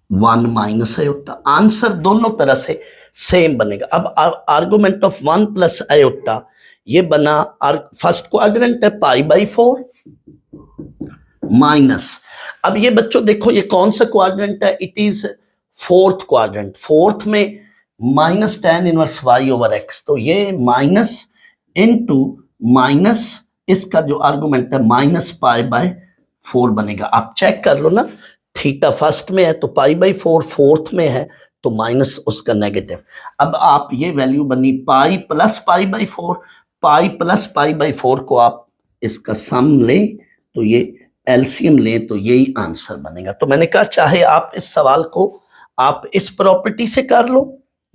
1 minus iota, answer दोनों तरह से सेम बनेगा। अब आर्गुमेंट ऑफ 1 प्लस आयोटा ये बना, फर्स्ट क्वाड्रेंट है π/4 माइनस, अब ये बच्चों देखो ये कौन सा क्वाड्रेंट है? It is fourth quadrant. Fourth में माइनस tan इनवर्स y/x, तो ये माइनस इनटू माइनस, इसका जो आर्गुमेंट है माइनस π/4 बनेगा। आप चेक कर लो ना, थीटा फर्स्ट में है तो π/4, फोर्थ में है तो माइनस उसका नेगेटिव। अब आप ये वैल्यू बनी पाई प्लस π/4, पाई प्लस π/4 को आप इसका सम लें तो ये एलसीएम लें तो यही आंसर बनेगा। तो मैंने कहा चाहे आप इस सवाल को आप इस प्रॉपर्टी से कर लो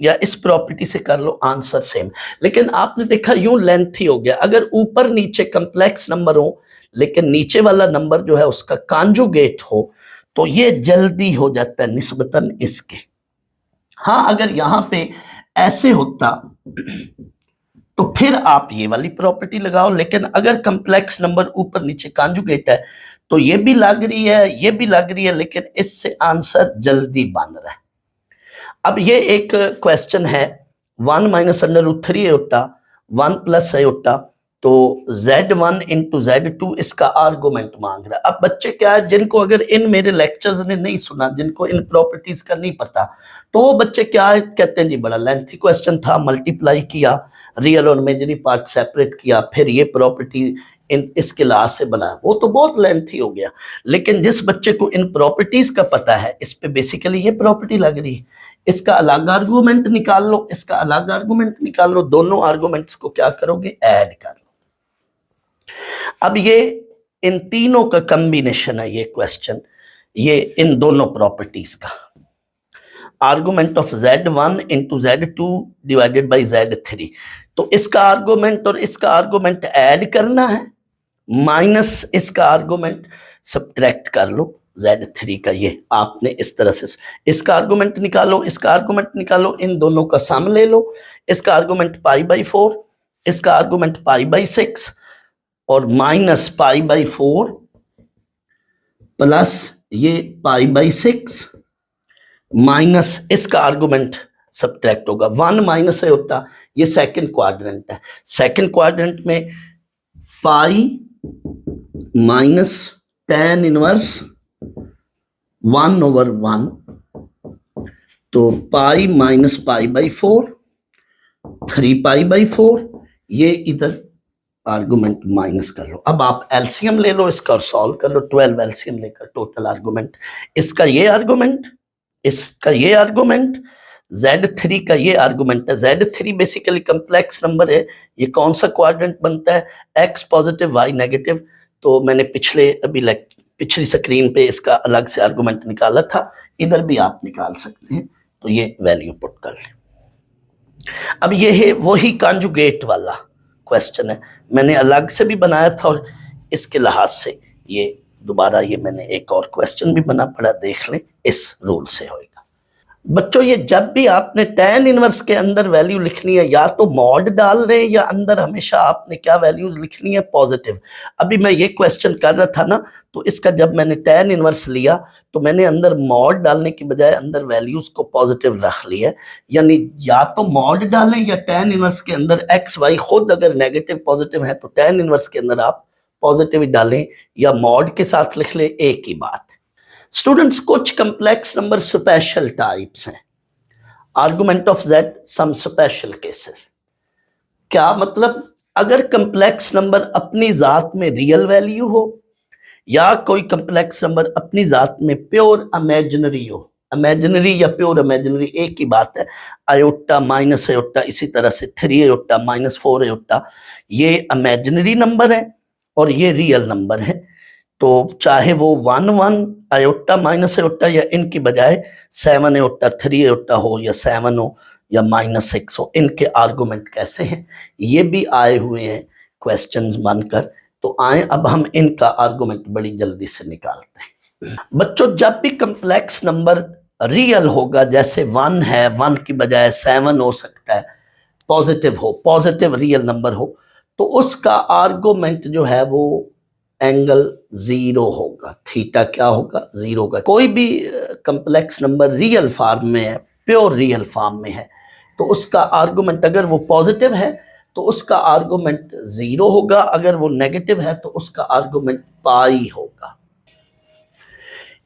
या इस प्रॉपर्टी से कर लो, आंसर सेम। लेकिन आपने देखा यूं लेंथी हो गया। अगर ऊपर नीचे कम्प्लेक्स नंबर हो लेकिन नीचे वाला नंबर जो है उसका कॉन्जुगेट हो तो ये जल्दी हो जाता है निस्बतन इसके। हाँ, अगर यहां पे ऐसे होता तो फिर आप ये वाली प्रॉपर्टी लगाओ, लेकिन अगर कम्प्लेक्स नंबर ऊपर नीचे कॉन्जुगेट है तो ये भी लग रही है, ये भी लग रही है, लेकिन इससे आंसर जल्दी बन रहा है। अब ये एक क्वेश्चन है 1 माइनस √3 आयोटा 1 प्लस आयोटा, तो Z1 इंटू Z2 इसका आर्गुमेंट मांग रहा है। अब बच्चे क्या है, जिनको अगर इन मेरे लेक्चर्स ने नहीं सुना, जिनको इन प्रॉपर्टीज का नहीं पता, तो वो बच्चे क्या है कहते हैं जी बड़ा लेंथी क्वेश्चन था, मल्टीप्लाई किया, रियल और इमेजिनरी पार्ट सेपरेट किया, फिर ये प्रॉपर्टी इसके लाज से बनाया, वो तो बहुत लेंथी हो गया। लेकिन जिस बच्चे को इन प्रॉपर्टीज का पता है, इस पे बेसिकली ये प्रॉपर्टी लग रही है, इसका अलग आर्गुमेंट निकाल लो, इसका अलग आर्गुमेंट निकाल लो, दोनों आर्गुमेंट्स को क्या करोगे? ऐड कर लो। अब ये इन तीनों का कॉम्बिनेशन है ये क्वेश्चन, ये इन दोनों प्रॉपर्टीज का argument of Z1 into Z2 divided by Z3। तो इसका आर्गुमेंट और इसका आर्गुमेंट ऐड करना है, माइनस इसका आर्गुमेंट सब्ट्रैक्ट कर लो Z3 का। ये आपने इस तरह से इसका आर्गुमेंट निकालो, इसका आर्गुमेंट निकालो, इन दोनों का सम ले लो। इसका आर्गुमेंट π/4, इसका आर्गुमेंट π/6 और माइनस π/4 प्लस ये π/6 माइनस इसका आर्गुमेंट सब्ट्रैक्ट होगा 1 माइनस होता, ये सेकंड क्वाड्रेंट है। सेकंड क्वाड्रेंट में पाई माइनस tan इनवर्स 1/1, तो पाई माइनस π/4 3π/4, ये इधर आर्गुमेंट माइनस कर लो। अब आप एलसीएम ले लो इसका और सॉल्व कर लो, 12 एलसीएम लेकर टोटल आर्गुमेंट, इसका ये आर्गुमेंट, इसका ये आर्गुमेंट, Z3 का ये आर्गुमेंट है। Z3 बेसिकली कम्प्लेक्स नंबर है, ये कौन सा क्वाड्रेंट बनता है? X positive Y negative. तो मैंने पिछली स्क्रीन पे इसका अलग से आर्गुमेंट निकाला था, इधर भी आप निकाल सकते हैं। तो ये वैल्यू पुट कर लें। अब ये है वही कॉन्जुगेट वाला क्वेश्चन है, मैंने अलग से भी बनाया था और इसके लिहाज से ये दोबारा ये मैंने एक और क्वेश्चन भी बना पड़ा, देख लें, इस रूल से होएगा। बच्चों ये जब भी आपने tan इनवर्स के अंदर वैल्यू लिखनी है, या तो मॉड डाल दें या अंदर हमेशा आपने क्या वैल्यूज लिखनी है? पॉजिटिव। अभी मैं ये क्वेश्चन कर रहा था ना, तो इसका जब मैंने tan इनवर्स लिया तो मैंने अंदर मॉड डालने की बजाय अंदर वैल्यूज को पॉजिटिव रख लिया। यानी या तो मॉड डालें या tan इनवर्स के अंदर x y खुद अगर नेगेटिव पॉजिटिव है तो tan इनवर्स के अंदर आप पॉजिटिव ही डालें या मॉड के साथ लिख ले, एक ही बात। स्टूडेंट्स, कुछ कंप्लेक्स नंबर स्पेशल टाइप्स हैं। Argument of z some special cases. क्या मतलब? अगर कंप्लेक्स नंबर अपनी जात में रियल वैल्यू हो या कोई कंप्लेक्स नंबर अपनी जात में प्योर इमेजिनरी हो, इमेजिनरी या प्योर इमेजिनरी एक ही बात है, आयोटा माइनस आयोटा, इसी तरह से 3 आयोटा माइनस 4 आयोटा, ये इमेजिनरी नंबर है और ये रियल नंबर है। तो चाहे वो 1 1 आयोटा माइनस आयोटा या इनकी बजाय 7 आयोटा 3 आयोटा हो या 7 हो या -6 हो, इनके आर्गुमेंट कैसे हैं ये भी आए हुए हैं क्वेश्चंस बनकर। तो आए अब हम इनका आर्गुमेंट बड़ी जल्दी से निकालते हैं। बच्चों, जब भी कंप्लेक्स नंबर रियल होगा, जैसे 1 है, 1 की बजाय 7 हो सकता है, पॉजिटिव हो, पॉजिटिव रियल नंबर हो, तो उसका आर्गुमेंट जो है वो एंगल 0 होगा। थीटा क्या होगा? 0 होगा। कोई भी कंप्लेक्स नंबर रियल फॉर्म में है, प्योर रियल फॉर्म में है, तो उसका आर्गुमेंट अगर वो पॉजिटिव है तो उसका आर्गुमेंट 0 होगा, अगर वो नेगेटिव है तो उसका आर्गुमेंट पाई होगा।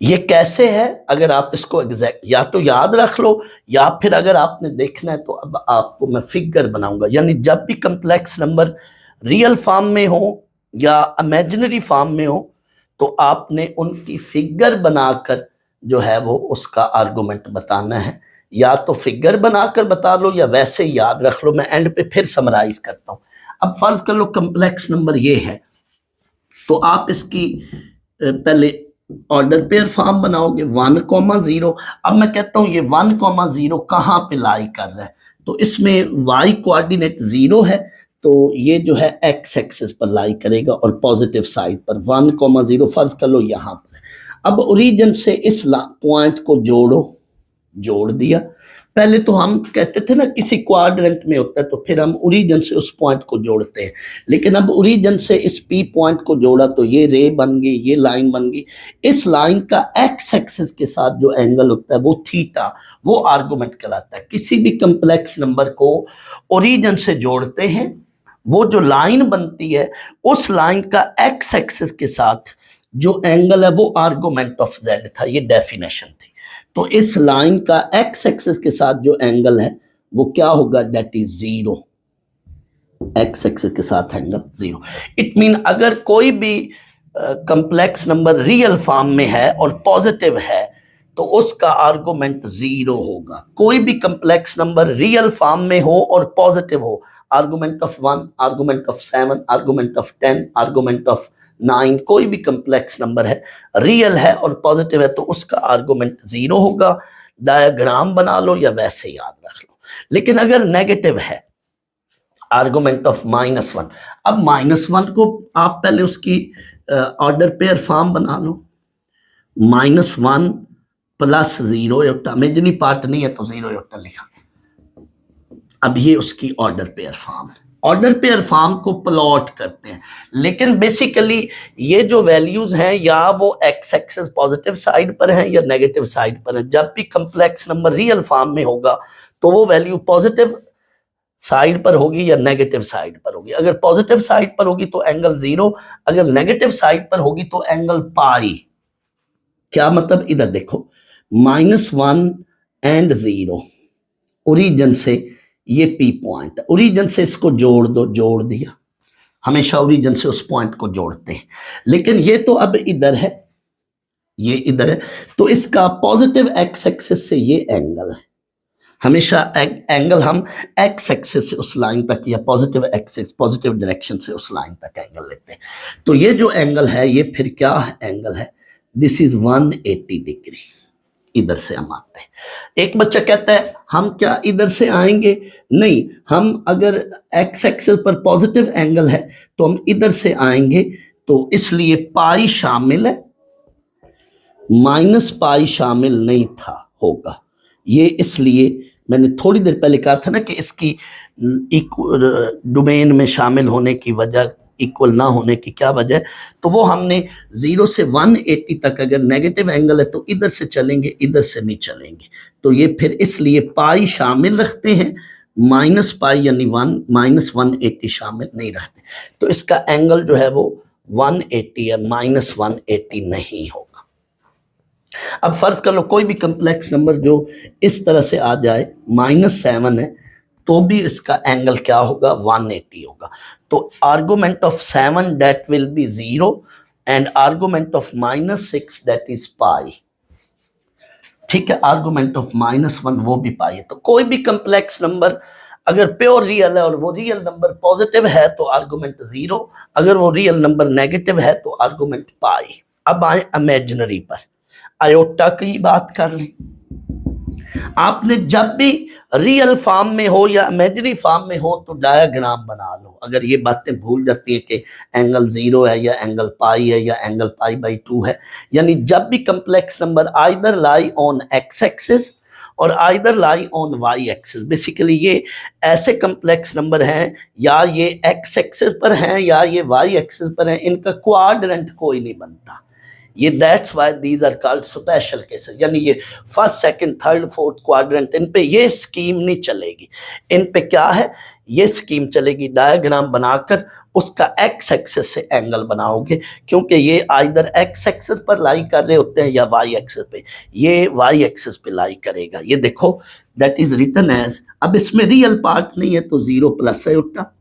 ये कैसे है? अगर आप इसको एग्जैक्ट या तो याद रख लो या फिर अगर आपने देखना है तो अब आपको मैं फिगर बनाऊंगा। यानी जब भी कंप्लेक्स नंबर रियल फॉर्म में हो या इमेजिनरी फॉर्म में हो तो आपने उनकी फिगर बनाकर जो है वो उसका आर्गुमेंट बताना है। या तो फिगर बनाकर बता लो या वैसे याद रख लो। मैं एंड पे फिर समराइज करता हूं। अब फर्ज कर लो कंप्लेक्स नंबर ये है, तो आप इसकी पहले ऑर्डर पेयर फॉर्म बनाओगे 1,0। अब मैं कहता हूं ये 1,0 कहां पे लाई कर रहा है, तो इसमें y कोऑर्डिनेट 0 है, तो ये जो है x एक्सिस पर लाई करेगा और पॉजिटिव साइड पर 1,0 फर्ज कर लो यहां पर। अब ओरिजिन से इस पॉइंट को जोड़ो, जोड़ दिया। पहले तो हम कहते थे ना किसी क्वाड्रेंट में होता है तो फिर हम ओरिजिन से उस पॉइंट को जोड़ते हैं, लेकिन अब ओरिजिन से इस पी पॉइंट को जोड़ा तो ये रे बन गई, ये लाइन बन गई। इस लाइन का एक्स एक्सिस के साथ जो एंगल होता है वो थीटा, वो आर्गुमेंट कहलाता है। किसी भी कंप्लेक्स नंबर को ओरिजिन से जोड़ते हैं, वो जो लाइन बनती है उस लाइन का एक्स एक्सिस के साथ जो एंगल है वो आर्गुमेंट ऑफ जेड था, ये डेफिनेशन थी। तो इस लाइन का एक्स एक्सिस के साथ जो एंगल है वो क्या होगा? That is 0। एक्स एक्सिस के साथ एंगल 0। इट मीन अगर कोई भी कंप्लेक्स नंबर रियल फॉर्म में है और पॉजिटिव है तो उसका आर्गुमेंट 0 होगा। कोई भी कंप्लेक्स नंबर रियल फॉर्म में हो और पॉजिटिव हो, argument of 1, argument of 7, argument of 10, argument of 9, कोई भी कंप्लेक्स नंबर है, रियल है और पॉजिटिव है, तो उसका आर्गुमेंट 0 होगा। डायग्राम बना लो या वैसे याद रख लो। लेकिन अगर नेगेटिव है, आर्गुमेंट ऑफ -1, अब -1 को आप पहले उसकी ऑर्डर पेयर फॉर्म बना लो। -1 + 0 इमेजिनरी पार्ट नहीं है तो 0 लिखा। अब ये उसकी ऑर्डर पेयर फॉर्म है। ऑर्डर पेयर फॉर्म को प्लॉट करते हैं, लेकिन बेसिकली ये जो वैल्यूज हैं या वो एक्स एक्सिस पॉजिटिव साइड पर हैं या नेगेटिव साइड पर है। जब भी कंप्लेक्स नंबर रियल फॉर्म में होगा तो वो वैल्यू पॉजिटिव साइड पर होगी या नेगेटिव साइड पर होगी। अगर पॉजिटिव साइड पर होगी तो एंगल 0, अगर नेगेटिव साइड पर होगी तो एंगल पाई। क्या मतलब? इधर देखो, -1 और 0 ओरिजिन से ये पी पॉइंट, ओरिजिन से इसको जोड़ दो, जोड़ दिया। हमेशा ओरिजिन से उस पॉइंट को जोड़ते हैं, लेकिन ये तो अब इधर है, ये इधर है, तो इसका पॉजिटिव एक्स एक्सिस से ये एंगल है। हमेशा एंगल हम एक्स एक्सिस से उस लाइन तक या पॉजिटिव एक्सिस, पॉजिटिव डायरेक्शन से उस लाइन तक एंगल लेते हैं। तो ये जो एंगल है ये फिर क्या एंगल है? This is 180 degree. इधर से हम आते हैं। एक बच्चा कहता है हम क्या इधर से आएंगे? नहीं, हम अगर एक्स एक्सिस पर पॉजिटिव एंगल है तो हम इधर से आएंगे, तो इसलिए पाई शामिल है, -पाई शामिल नहीं था होगा। ये इसलिए मैंने थोड़ी देर पहले कहा था ना कि इसकी डोमेन में शामिल होने की वजह, इक्वल ना होने की क्या वजह, तो वो हमने 0 से 180 तक अगर नेगेटिव एंगल है तो इधर से चलेंगे, इधर से नहीं चलेंगे। तो ये फिर इसलिए पाई शामिल रखते हैं, -पाई यानी 1 -180 शामिल नहीं रखते। तो इसका एंगल जो है वो 180 है, -180 नहीं होगा। अब फर्ज कर लो कोई भी कंप्लेक्स नंबर जो इस तरह से आ जाए, -7 है, तो भी इसका एंगल क्या होगा, 180 होगा। तो argument of 7 that will be 0 and argument of -6 that is pi. ठीक है, आर्गुमेंट ऑफ -1 वो भी पाई है। तो कोई भी कंप्लेक्स नंबर अगर प्योर रियल है और वो रियल नंबर पॉजिटिव है तो आर्गुमेंट 0, अगर वो रियल नंबर नेगेटिव है तो आर्गुमेंट पाई। अब आए इमेजिनरी पर, आयोटा की बात कर लें। आपने जब भी रियल फॉर्म में हो या इमेजिनरी फॉर्म में हो तो डायग्राम बना लो। अगर ये बातें भूल जाती है कि एंगल 0 है या एंगल पाई है या एंगल पाई/2 है, यानी जब भी complex number either lie on X axis और either lie on Y axis, basically ये ऐसे कंप्लेक्स नंबर हैं या ये एक्स एक्सिस पर हैं या ये वाई एक्सिस पर हैं, इनका क्वाड्रेंट कोई नहीं बनता। ये that's why these are called special cases, यानी ये first second third fourth quadrant, इन पे ये स्कीम नहीं चलेगी। इन पे क्या है, ये स्कीम चलेगी, डायग्राम बनाकर उसका एक्स एक्सिस से एंगल बनाओगे, क्योंकि ये आइदर एक्स एक्सिस पर लाई कर रहे होते हैं या वाई एक्सिस पे। ये वाई एक्सिस पे लाई करेगा। ये देखो दैट इज रिटन एज, अब इसमें रियल पार्ट नहीं है तो 0 प्लस है उल्टा,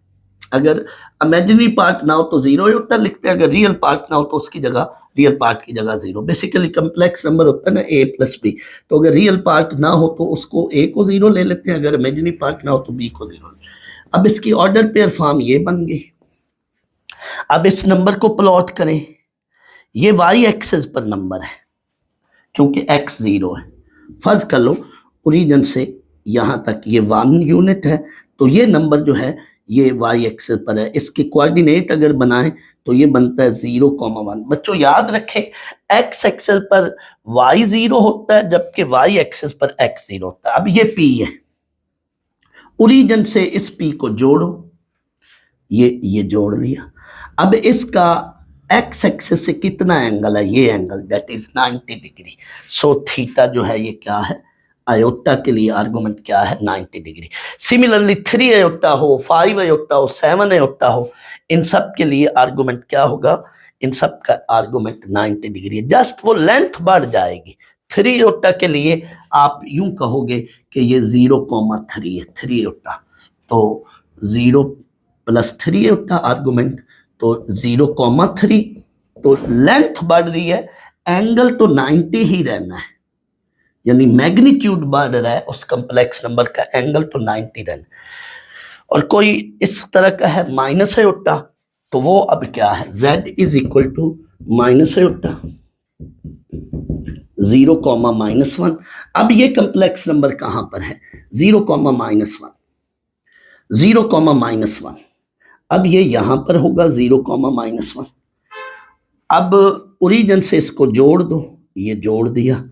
अगर इमेजिनरी पार्ट ना हो तो 0 उल्टा लिखते हैं, अगर रियल पार्ट ना हो तो उसकी जगह रियल पार्ट की जगह 0। बेसिकली कंप्लेक्स नंबर होता है ना a + b, तो अगर रियल पार्ट ना हो तो उसको a को 0 ले लेते हैं, अगर इमेजिनरी पार्ट ना हो तो b को 0। अब इसकी ऑर्डर पेयर फॉर्म ये बन गई। अब इस नंबर को प्लॉट करें, ये वाई एक्सिस पर नंबर है क्योंकि x 0 है। फर्ज कर लो ओरिजिन से यहां तक ये 1 यूनिट है, तो ये नंबर जो है ये वाई एक्सिस पर है। इसके कोऑर्डिनेट अगर बनाएं तो ये बनता है 0,1। बच्चों याद रखें एक्स एक्सिस पर वाई 0 होता है जबकि वाई एक्सिस पर एक्स 0 होता है। अब ये p है, ओरिजिन से इस p को जोड़ो, ये जोड़ लिया। अब इसका एक्स एक्सिस से कितना एंगल है, ये angle that is 90 degree. So theta जो है ये क्या है, आयोटा के लिए आर्गुमेंट क्या है, 90 डिग्री। सिमिलरली 3 आयोटा हो, 5 आयोटा हो, 7 आयोटा हो, इन सब के लिए आर्गुमेंट क्या होगा, इन सब का आर्गुमेंट 90 डिग्री है। जस्ट वो लेंथ बढ़ जाएगी। 3 आयोटा के लिए आप यूं कहोगे कि ये 0,3 है, 3 आयोटा, तो 0 + 3 आयोटा आर्गुमेंट, तो 0,3, तो लेंथ बढ़ रही है, एंगल तो 90 ही रहना है, यानी मैग्नीट्यूड बढ़ रहा है उस कंप्लेक्स नंबर का, एंगल तो 90 रहना। और कोई इस तरह का है माइनस आयोटा, तो वो अब क्या है, z = माइनस आयोटा 0,-1। अब ये कंप्लेक्स नंबर कहां पर है, 0,-1, 0,-1। अब ये यहां पर होगा 0,-1। अब ओरिजिन से इसको जोड़ दो, ये जोड़ दिया।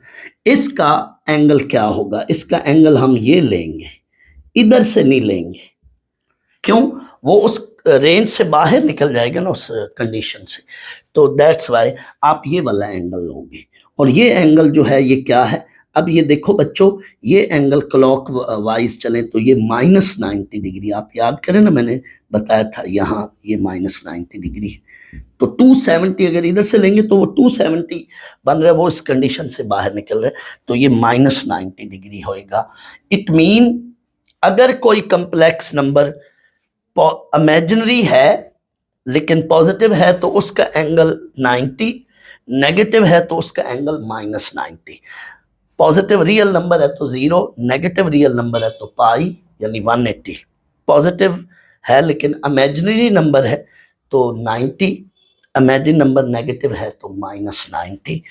इसका एंगल क्या होगा, इसका एंगल हम ये लेंगे, इधर से नहीं लेंगे, क्यों, वो उस रेंज से बाहर निकल जाएगा ना उस कंडीशन से, तो दैट्स वाई आप ये वाला एंगल लोगे। और ये एंगल जो है ये क्या है, अब ये देखो बच्चों, ये एंगल क्लॉक वाइज चले तो ये -90 डिग्री, आप याद करें ना मैंने बताया था यहाँ ये -90 डिग्री है। तो 270 अगर इधर से लेंगे तो वो 270 बन रहा है, वो इस कंडीशन से बाहर निकल रहा है, तो ये -90 डिग्री होएगा। इट मीन अगर कोई कंप्लेक्स नंबर इमेजिनरी है लेकिन पॉजिटिव है तो उसका एंगल 90, नेगेटिव है तो उसका एंगल -90। पॉजिटिव रियल नंबर है तो 0, नेगेटिव रियल नंबर है तो पाई यानी 180। पॉजिटिव है लेकिन इमेजिनरी नंबर है तो 90, इमेजिन नंबर नेगेटिव है तो -90।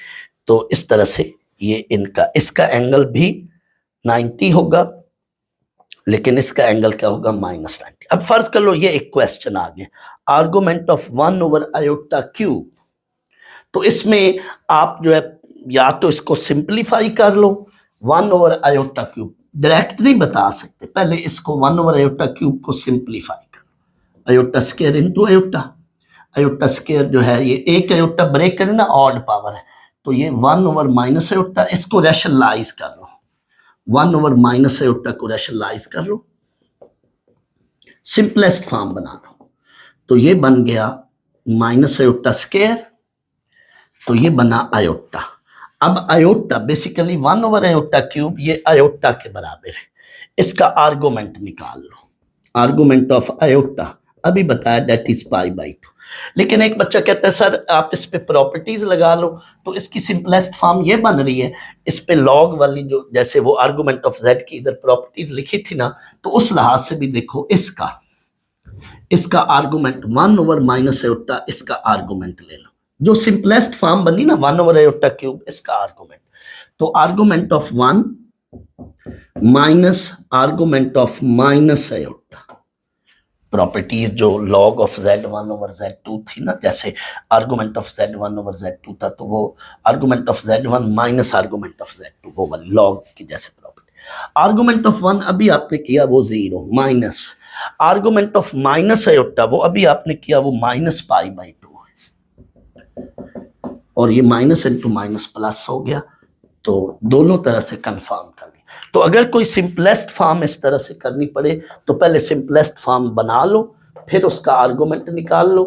तो इस तरह से ये इनका, इसका एंगल भी 90 होगा लेकिन इसका एंगल क्या होगा, -90। अब फर्ज कर लो ये एक क्वेश्चन आ गया, आर्गुमेंट ऑफ 1/i³। तो इसमें आप जो है या तो इसको सिंप्लीफाई कर लो, 1/i³, डायरेक्ट नहीं बता सकते, पहले इसको 1/i³ को सिंप्लीफाई करो, iota square into iota, iota square जो है ये एक आयोटा ब्रेक करें ना, ऑड पावर है, तो ये 1/-आयोटा, इसको रैशनलाइज कर लो, 1/-आयोटा को रैशनलाइज कर लो, सिंपलेस्ट फॉर्म बना लो, तो ये बन गया माइनस आयोटा स्क्वायर, तो ये बना आयोटा। अब आयोटा बेसिकली 1/आयोटा क्यूब, ये आयोटा के बराबर है। इसका आर्गुमेंट निकाल लो। आर्गुमेंट ऑफ आयोटा अभी बताया, दैट इज π/2। लेकिन एक बच्चा कहता है सर आप इस पे प्रॉपर्टीज लगा लो, तो इसकी सिंपलेस्ट फॉर्म ये बन रही है, इस पे लॉग वाली जो जैसे वो आर्गुमेंट ऑफ z की इधर प्रॉपर्टीज लिखी थी ना, तो उस लिहाज से भी देखो इसका आर्गुमेंट 1/-आयोटा, इसका आर्गुमेंट ले लो। जो सिंपलेस्ट फॉर्म बनी ना 1/आयोटा क्यूब, इसका आर्गुमेंट, तो argument of 1 minus argument of minus iota, properties जो log ऑफ z1/z2 थी ना, जैसे आर्गुमेंट ऑफ z1/z2 था, तो वो argument of z1 minus argument of z2, वो वाली log की जैसे प्रॉपर्टी। आर्गुमेंट ऑफ 1 अभी आपने किया वो 0 minus argument of minus iota, वो अभी आपने किया वो -π/2 है, और ये माइनस इंटू माइनस प्लस हो गया, तो दोनों तरह से कंफर्म कर लिया। तो अगर कोई सिंपलेस्ट फॉर्म इस तरह से करनी पड़े तो पहले सिंपलेस्ट फॉर्म बना लो, फिर उसका आर्गुमेंट निकाल लो।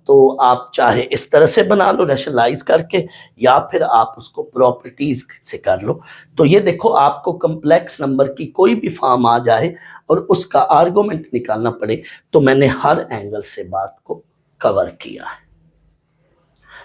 तो आप चाहे इस तरह से बना लो रैशनलाइज करके, या फिर आप उसको प्रॉपर्टीज से कर लो। तो ये देखो, आपको कम्प्लेक्स नंबर की कोई भी फॉर्म आ जाए और उसका आर्गुमेंट निकालना पड़े, तो मैंने हर एंगल से बात को कवर किया है।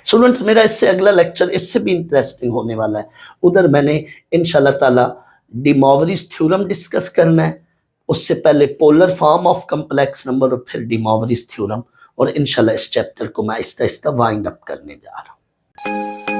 स्टूडेंट्स, मेरा इससे अगला लेक्चर इससे भी इंटरेस्टिंग होने वाला है। उधर मैंने इंशाल्लाह ताला डी मॉवरीज थ्योरम डिस्कस करना है, उससे पहले polar form of complex number और फिर डी मॉवरीज थ्योरम, और इंशाल्लाह इस चैप्टर को मैं आहिस्ता आहिस्ता वाइंड अप करने जा रहा हूँ।